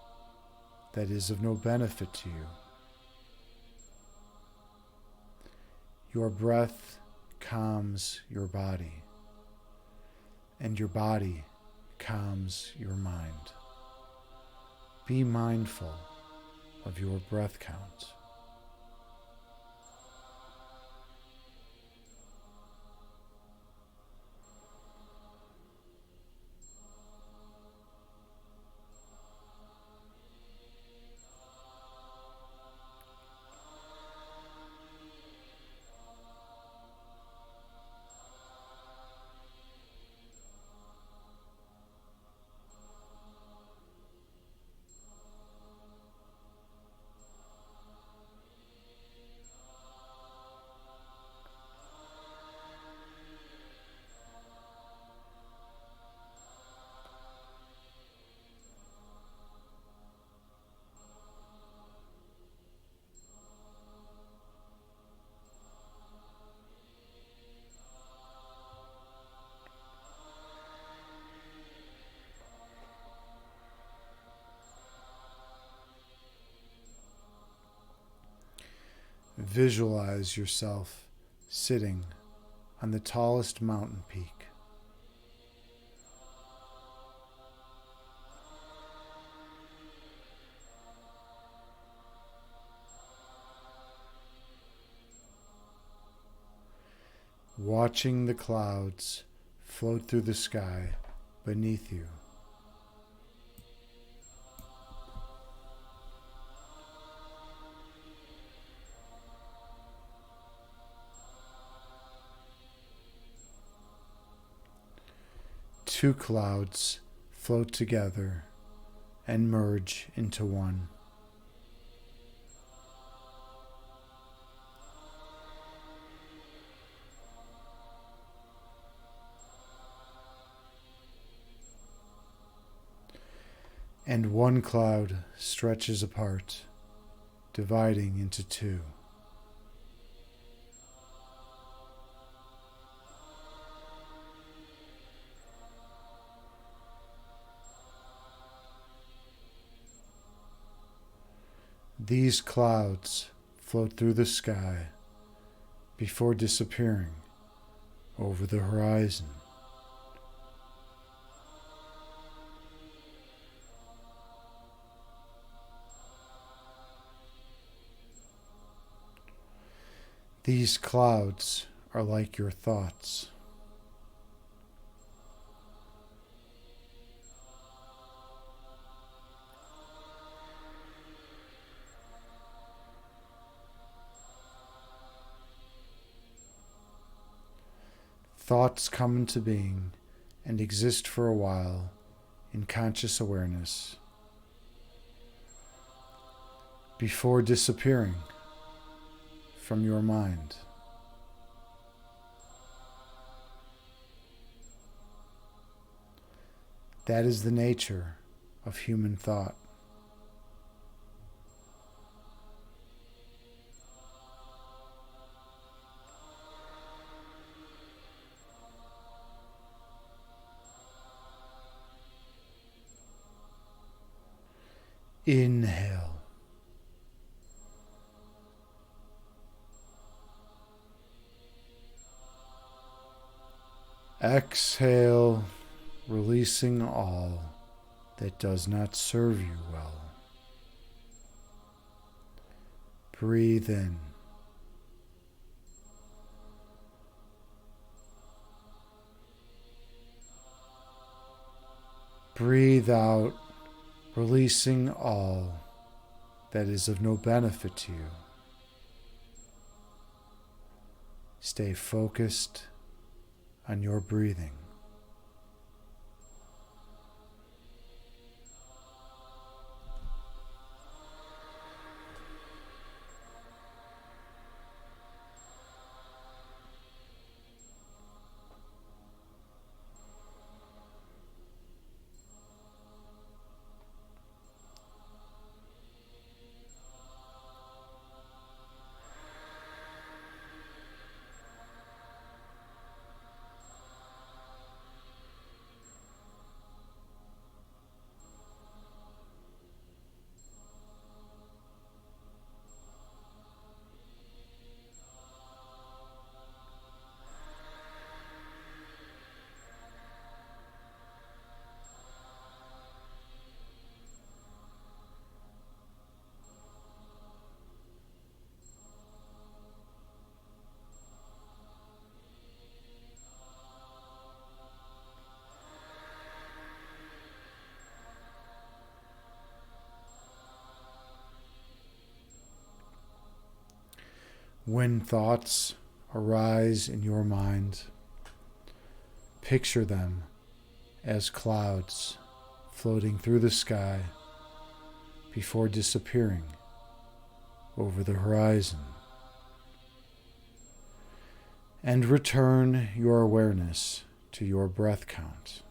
that is of no benefit to you. Your breath calms your body, and your body calms your mind. Be mindful of your breath count. Visualize yourself sitting on the tallest mountain peak. Watching the clouds float through the sky beneath you. Two clouds float together and merge into one. And one cloud stretches apart, dividing into two. These clouds float through the sky before disappearing over the horizon. These clouds are like your thoughts. Thoughts come into being and exist for a while in conscious awareness before disappearing from your mind. That is the nature of human thought. Inhale. Exhale, releasing all that does not serve you well. Breathe in. Breathe out, releasing all that is of no benefit to you. Stay focused on your breathing. When thoughts arise in your mind, picture them as clouds floating through the sky before disappearing over the horizon. And return your awareness to your breath count.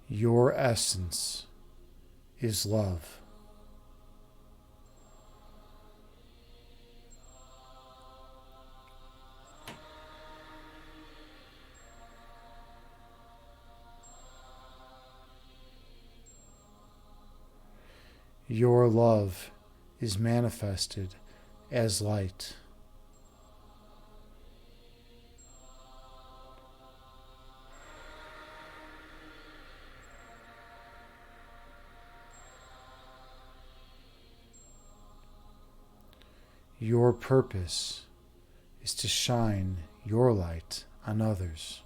Your essence is love. Your love is manifested as light. Your purpose is to shine your light on others.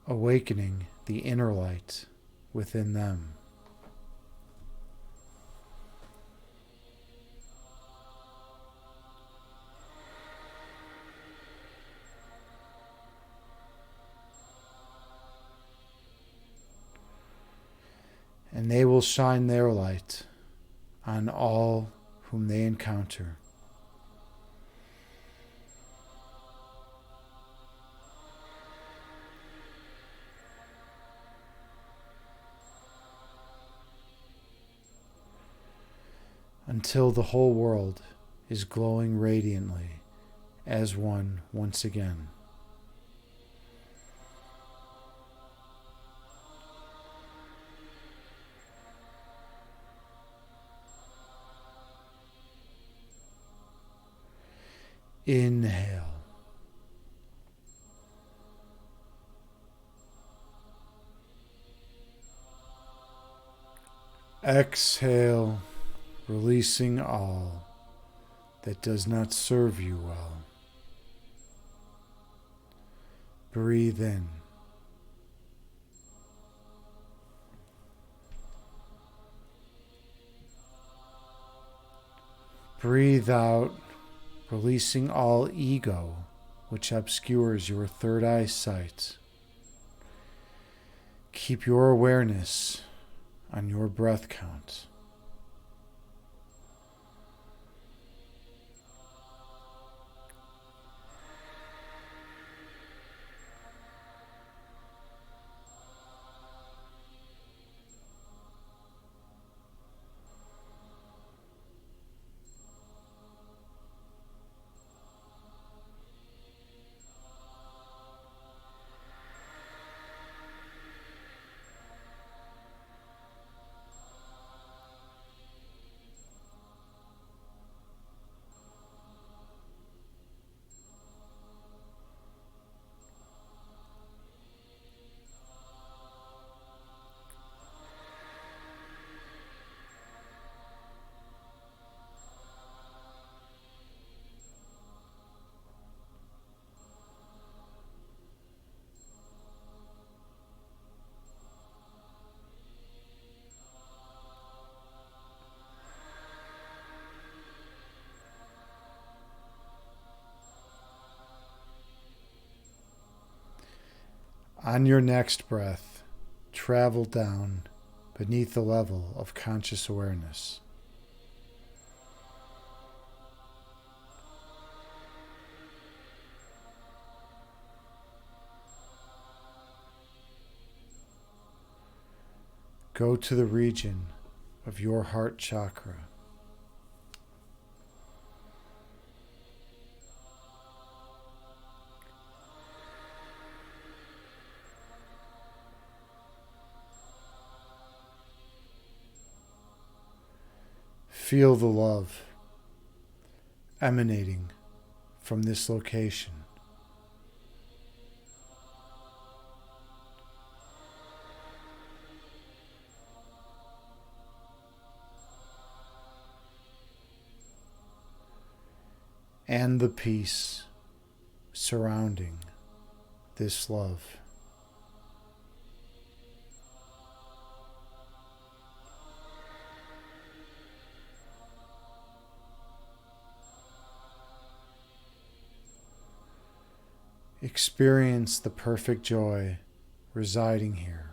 Awakening the inner light within them. And they will shine their light on all whom they encounter. Until the whole world is glowing radiantly as one once again. Inhale. Exhale, releasing all that does not serve you well. Breathe in. Breathe out, releasing all ego, which obscures your third eye sight. Keep your awareness on your breath count. On your next breath, travel down beneath the level of conscious awareness. Go to the region of your heart chakra. Feel the love emanating from this location. And the peace surrounding this love. Experience the perfect joy residing here.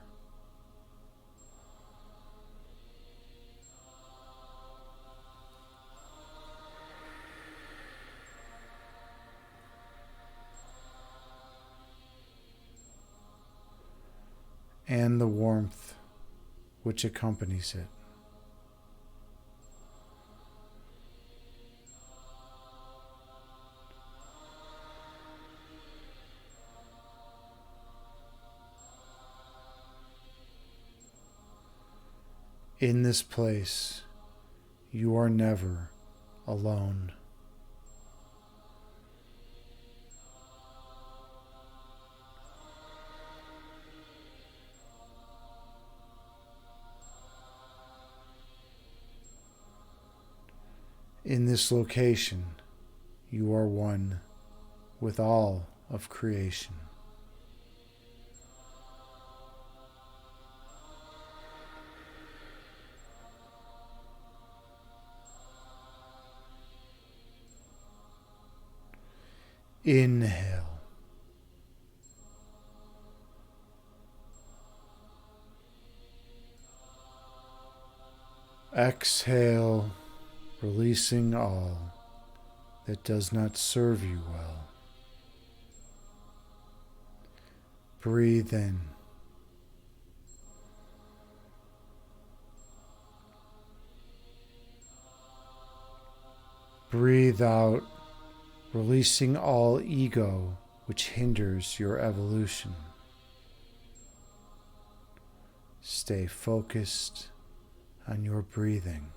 And the warmth which accompanies it. In this place, you are never alone. In this location, you are one with all of creation. Inhale. Exhale, releasing all that does not serve you well. Breathe in. Breathe out, releasing all ego which hinders your evolution. Stay focused on your breathing.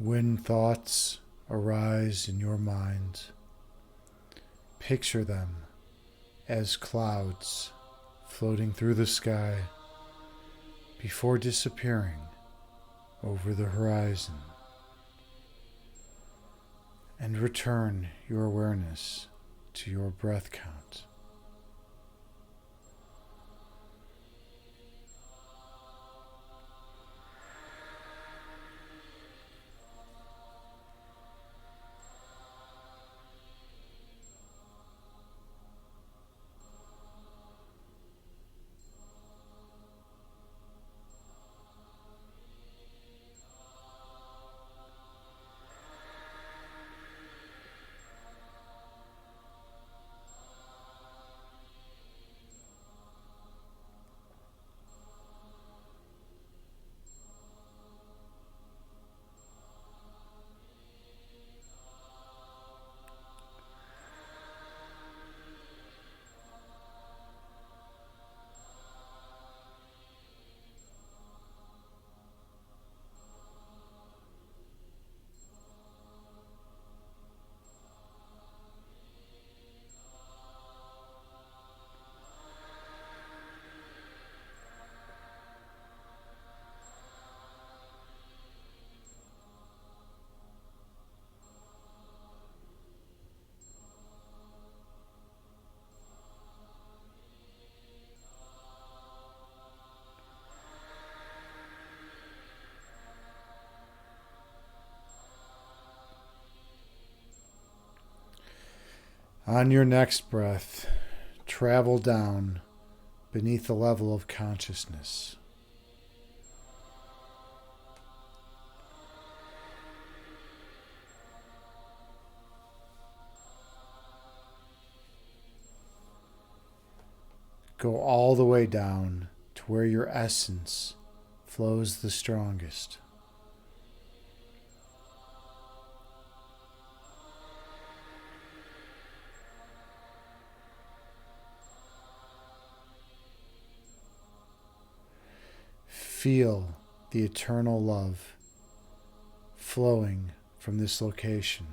When thoughts arise in your mind, picture them as clouds floating through the sky before disappearing over the horizon, and return your awareness to your breath count. On your next breath, travel down beneath the level of consciousness. Go all the way down to where your essence flows the strongest. Feel the eternal love flowing from this location.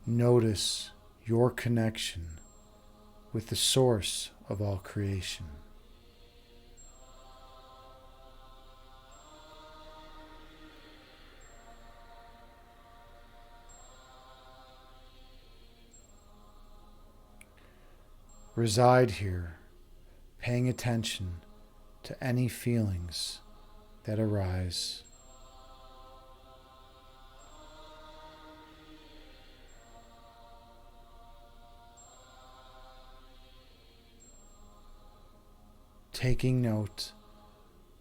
Notice your connection with the source of all creation. Reside here, paying attention to any feelings that arise. Taking note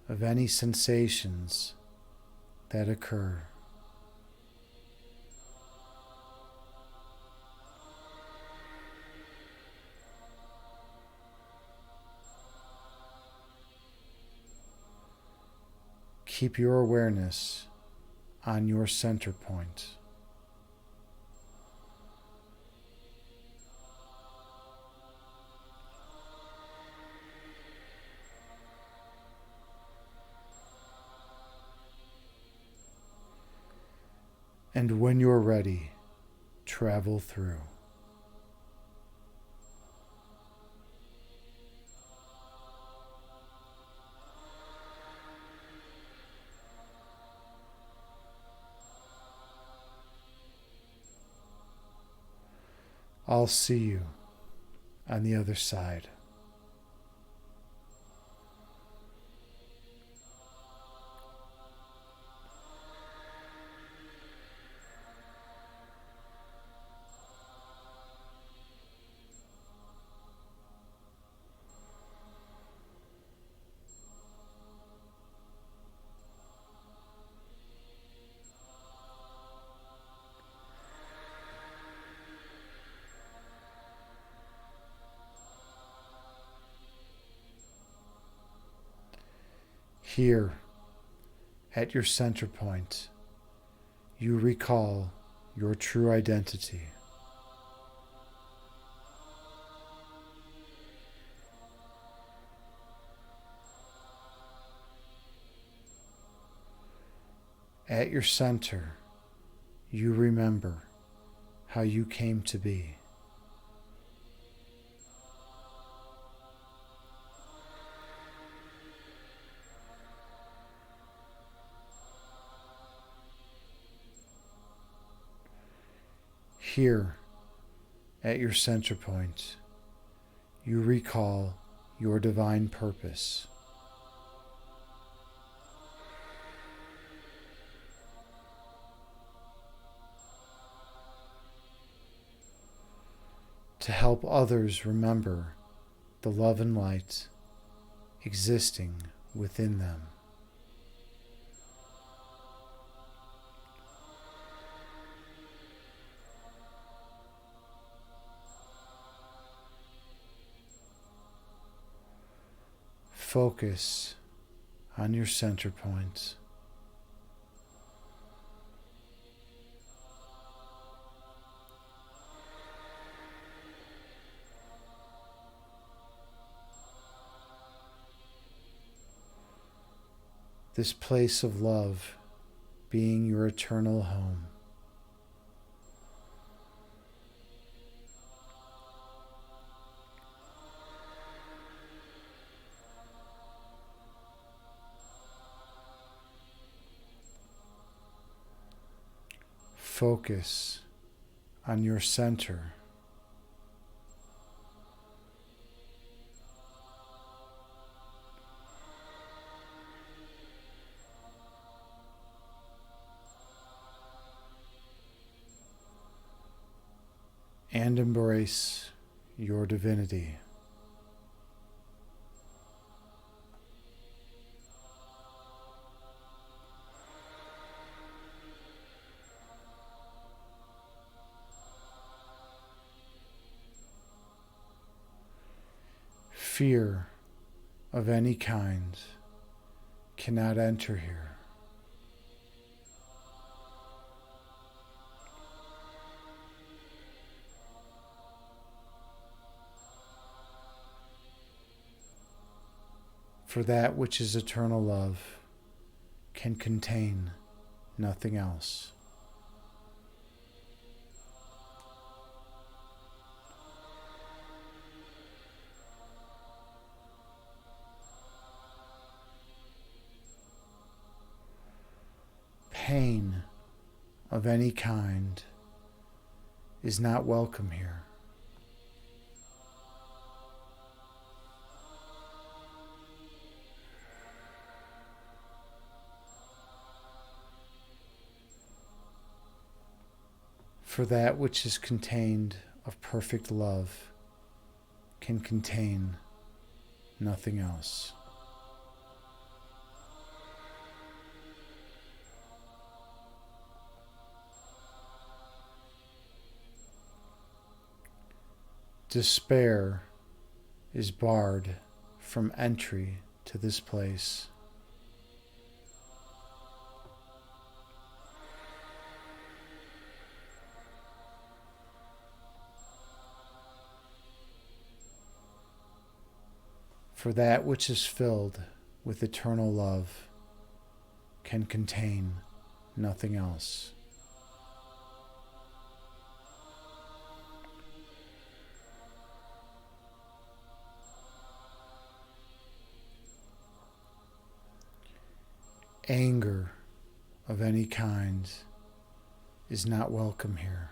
of any sensations that occur. Keep your awareness on your center point. And when you're ready, travel through. I'll see you on the other side. Here, at your center point, you recall your true identity. At your center, you remember how you came to be. Here, at your center point, you recall your divine purpose. To help others remember the love and light existing within them. Focus on your center point. This place of love being your eternal home. Focus on your center. And embrace your divinity. Fear of any kind cannot enter here. For that which is eternal love can contain nothing else. Pain of any kind is not welcome here. For that which is contained of perfect love can contain nothing else. Despair is barred from entry to this place. For that which is filled with eternal love can contain nothing else. Anger of any kind is not welcome here.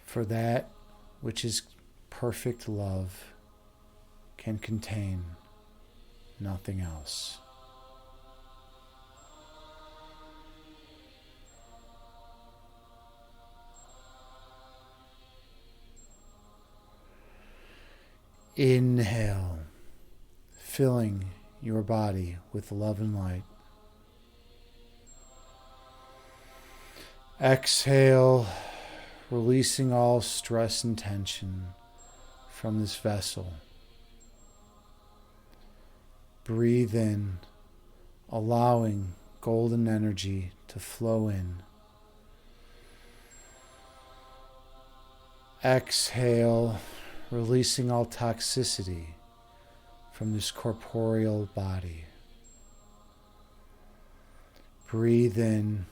For that which is perfect love can contain nothing else. Inhale, filling your body with love and light. Exhale, releasing all stress and tension from this vessel. Breathe in, allowing golden energy to flow in. Exhale, releasing all toxicity from this corporeal body. Breathe in.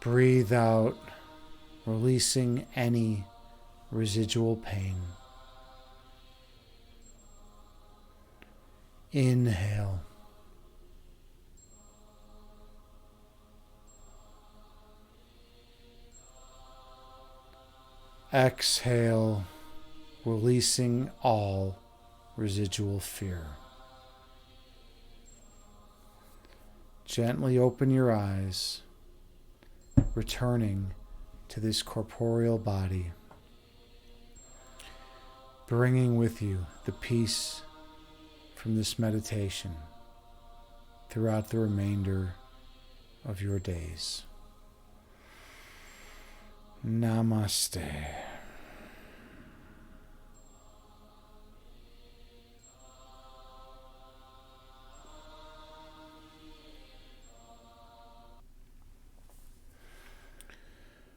Breathe out, releasing any residual pain. Inhale. Exhale, releasing all residual fear. Gently open your eyes, returning to this corporeal body, bringing with you the peace from this meditation throughout the remainder of your days. Namaste.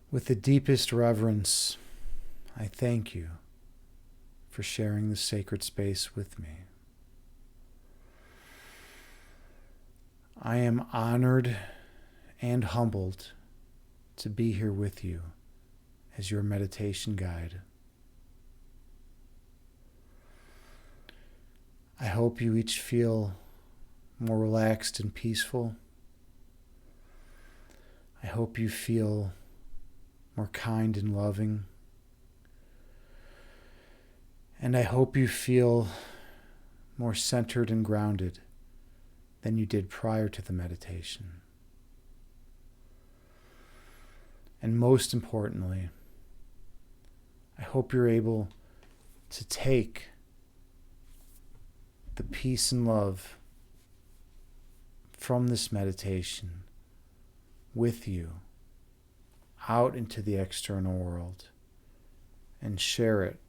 With the deepest reverence, I thank you for sharing this sacred space with me. I am honored and humbled to be here with you as your meditation guide. I hope you each feel more relaxed and peaceful. I hope you feel more kind and loving. And I hope you feel more centered and grounded than you did prior to the meditation. And most importantly, I hope you're able to take the peace and love from this meditation with you out into the external world and share it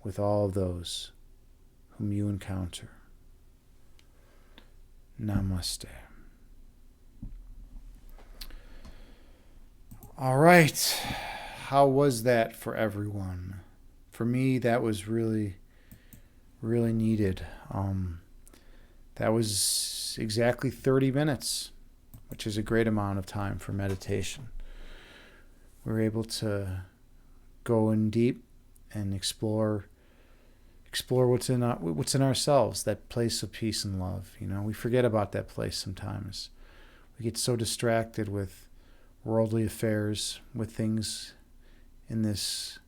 with all of those whom you encounter. Namaste. All right. How was that for everyone? For me, that was really, really needed. That was exactly 30 minutes, which is a great amount of time for meditation. We were able to go in deep and explore what's in ourselves, that place of peace and love. You know, we forget about that place sometimes. We get so distracted with worldly affairs, with things in this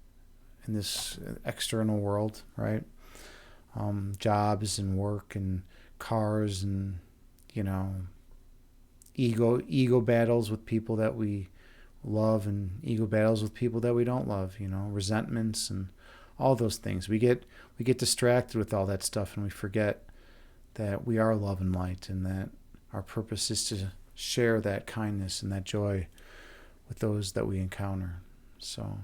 external world, right? Jobs and work and cars and, you know, ego battles with people that we love and ego battles with people that we don't love, you know, resentments and all those things. We get distracted with all that stuff and we forget that we are love and light and that our purpose is to share that kindness and that joy with those that we encounter. So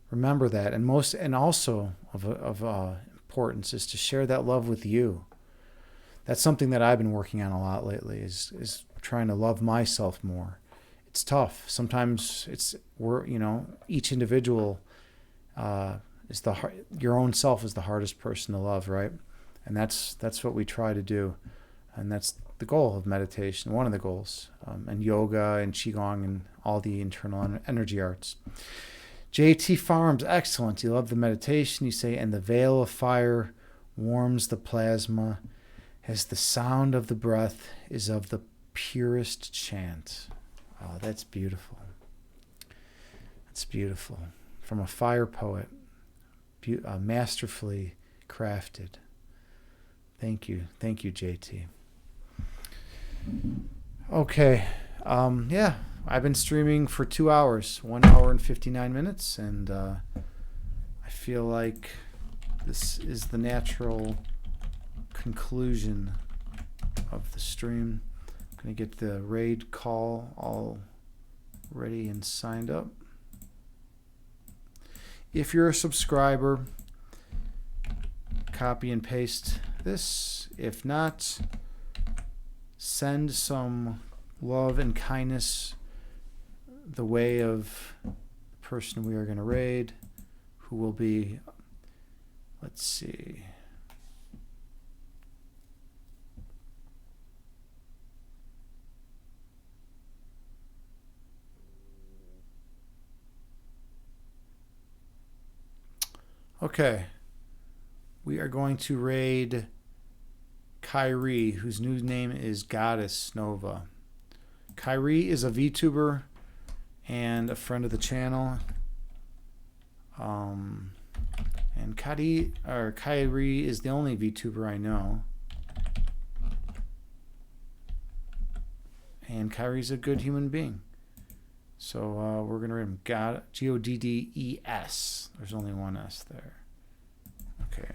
remember that, and also of importance is to share that love with you. That's something that I've been working on a lot lately, is trying to love myself more. It's tough. Sometimes each individual your own self is the hardest person to love, right? And that's what we try to do, and that's the goal of meditation. One of the goals, and yoga and qigong and all the internal energy arts. JT Farms, excellent. You love the meditation. You say, and the veil of fire warms the plasma as the sound of the breath is of the purest chant. Oh, that's beautiful. That's beautiful. From a fire poet, masterfully crafted. Thank you, JT. Okay, I've been streaming for 2 hours, 1 hour and 59 minutes, and I feel like this is the natural conclusion of the stream. I'm going to get the raid call all ready and signed up. If you're a subscriber, copy and paste this. If not, send some love and kindness the way of the person we are going to raid, who will be, let's see. Okay. We are going to raid Kyrie, whose new name is Goddess Nova. Kyrie is a VTuber and a friend of the channel. And Kyrie is the only VTuber I know. And Kyrie's a good human being. So we're going to read him Goddes. There's only one S there. Okay.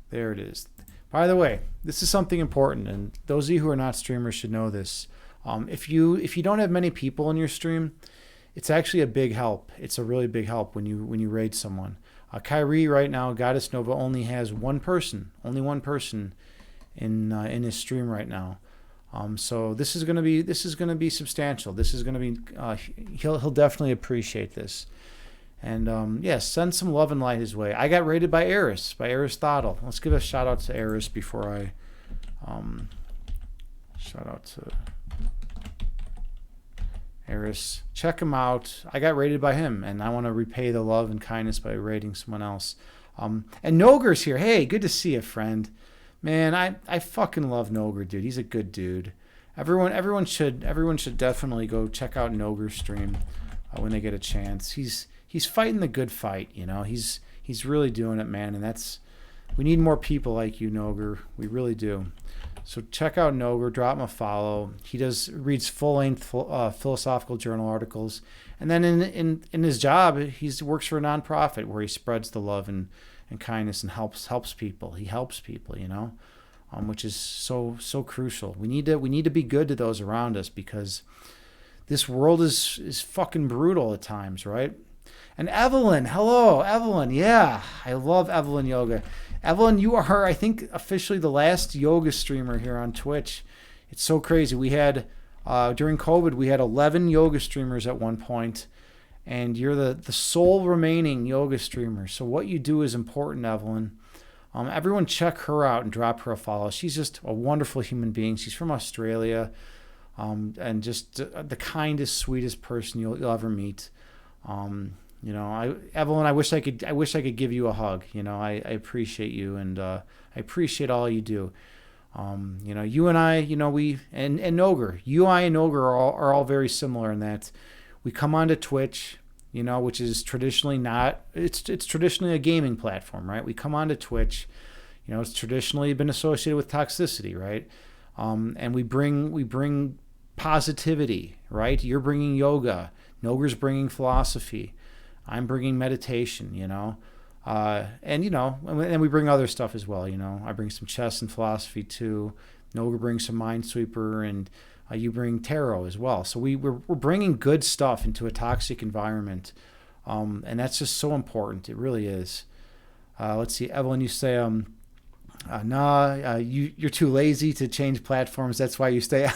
There it is. By the way, this is something important, and those of you who are not streamers should know this. If you don't have many people in your stream, it's actually a big help. It's a really big help when you raid someone. Kyrie right now, Goddess Nova only has one person in his stream right now. So this is gonna be substantial. This is gonna be he'll definitely appreciate this. And yes, send some love and light his way. I got raided by Aristotle. Let's give a shout out to Aris before I shout out to Aris. Check him out. I got raided by him, and I want to repay the love and kindness by raiding someone else. And Noger's here. Hey, good to see you, friend. Man, I fucking love Noger, dude. He's a good dude. Everyone should definitely go check out Noger's stream when they get a chance. He's fighting the good fight, you know. He's really doing it, man. And we need more people like you, Noger. We really do. So check out Noger. Drop him a follow. He reads full-length philosophical journal articles, and then in his job, he works for a nonprofit where he spreads the love and kindness and helps people. He helps people, you know, which is so crucial. We need to be good to those around us, because this world is fucking brutal at times, right? And Evelyn, hello, Evelyn. Yeah, I love Evelyn Yoga. Evelyn, you are, I think, officially the last yoga streamer here on Twitch. It's so crazy. We had, during COVID, we had 11 yoga streamers at one point, and you're the sole remaining yoga streamer. So what you do is important, Evelyn. Everyone check her out and drop her a follow. She's just a wonderful human being. She's from Australia, and just the kindest, sweetest person you'll ever meet. You know, Evelyn, I wish I could give you a hug. You know, I appreciate you, and I appreciate all you do. You know, you and I, you know, and Noger, I and Noger are all very similar in that we come onto Twitch, you know, which is traditionally it's traditionally a gaming platform, right? We come onto Twitch, you know, it's traditionally been associated with toxicity, right? And we bring positivity, right? You're bringing yoga, Noger's bringing philosophy, I'm bringing meditation, you know, and, you know, and we bring other stuff as well, you know. I bring some chess and philosophy too. Noger brings some Minesweeper, and you bring tarot as well. So we're bringing good stuff into a toxic environment, and that's just so important. It really is. Let's see, Evelyn, you say, you're too lazy to change platforms. That's why you stay.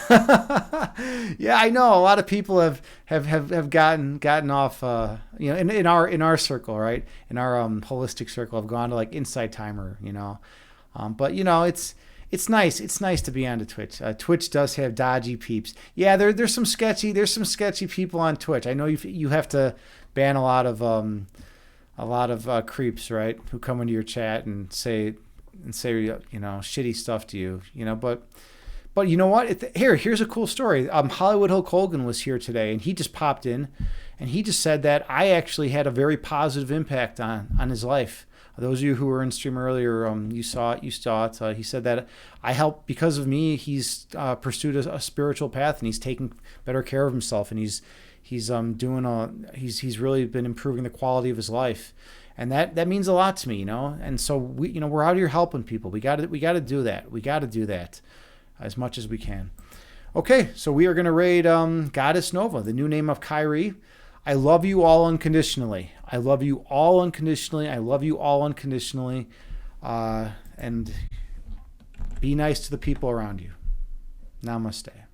Yeah, I know. A lot of people have gotten off. You know, in our circle, right? In our holistic circle, have gone to like Inside Timer. You know, but you know, it's nice. It's nice to be on Twitch. Twitch does have dodgy peeps. Yeah, there's some sketchy people on Twitch. I know you have to ban a lot of creeps, right? Who come into your chat and say, you know, shitty stuff to you, you know, but you know what? Here's a cool story. Hollywood Hulk Hogan was here today, and he just popped in, and he just said that I actually had a very positive impact on his life. Those of you who were in stream earlier, you saw it. He said that I helped, because of me. He's pursued a spiritual path, and he's taking better care of himself, and he's really been improving the quality of his life. And that means a lot to me, you know. And so we're out here helping people. We got to do that. We got to do that as much as we can. Okay, so we are going to raid Goddess Nova, the new name of Kyrie. I love you all unconditionally. I love you all unconditionally. I love you all unconditionally. And be nice to the people around you. Namaste.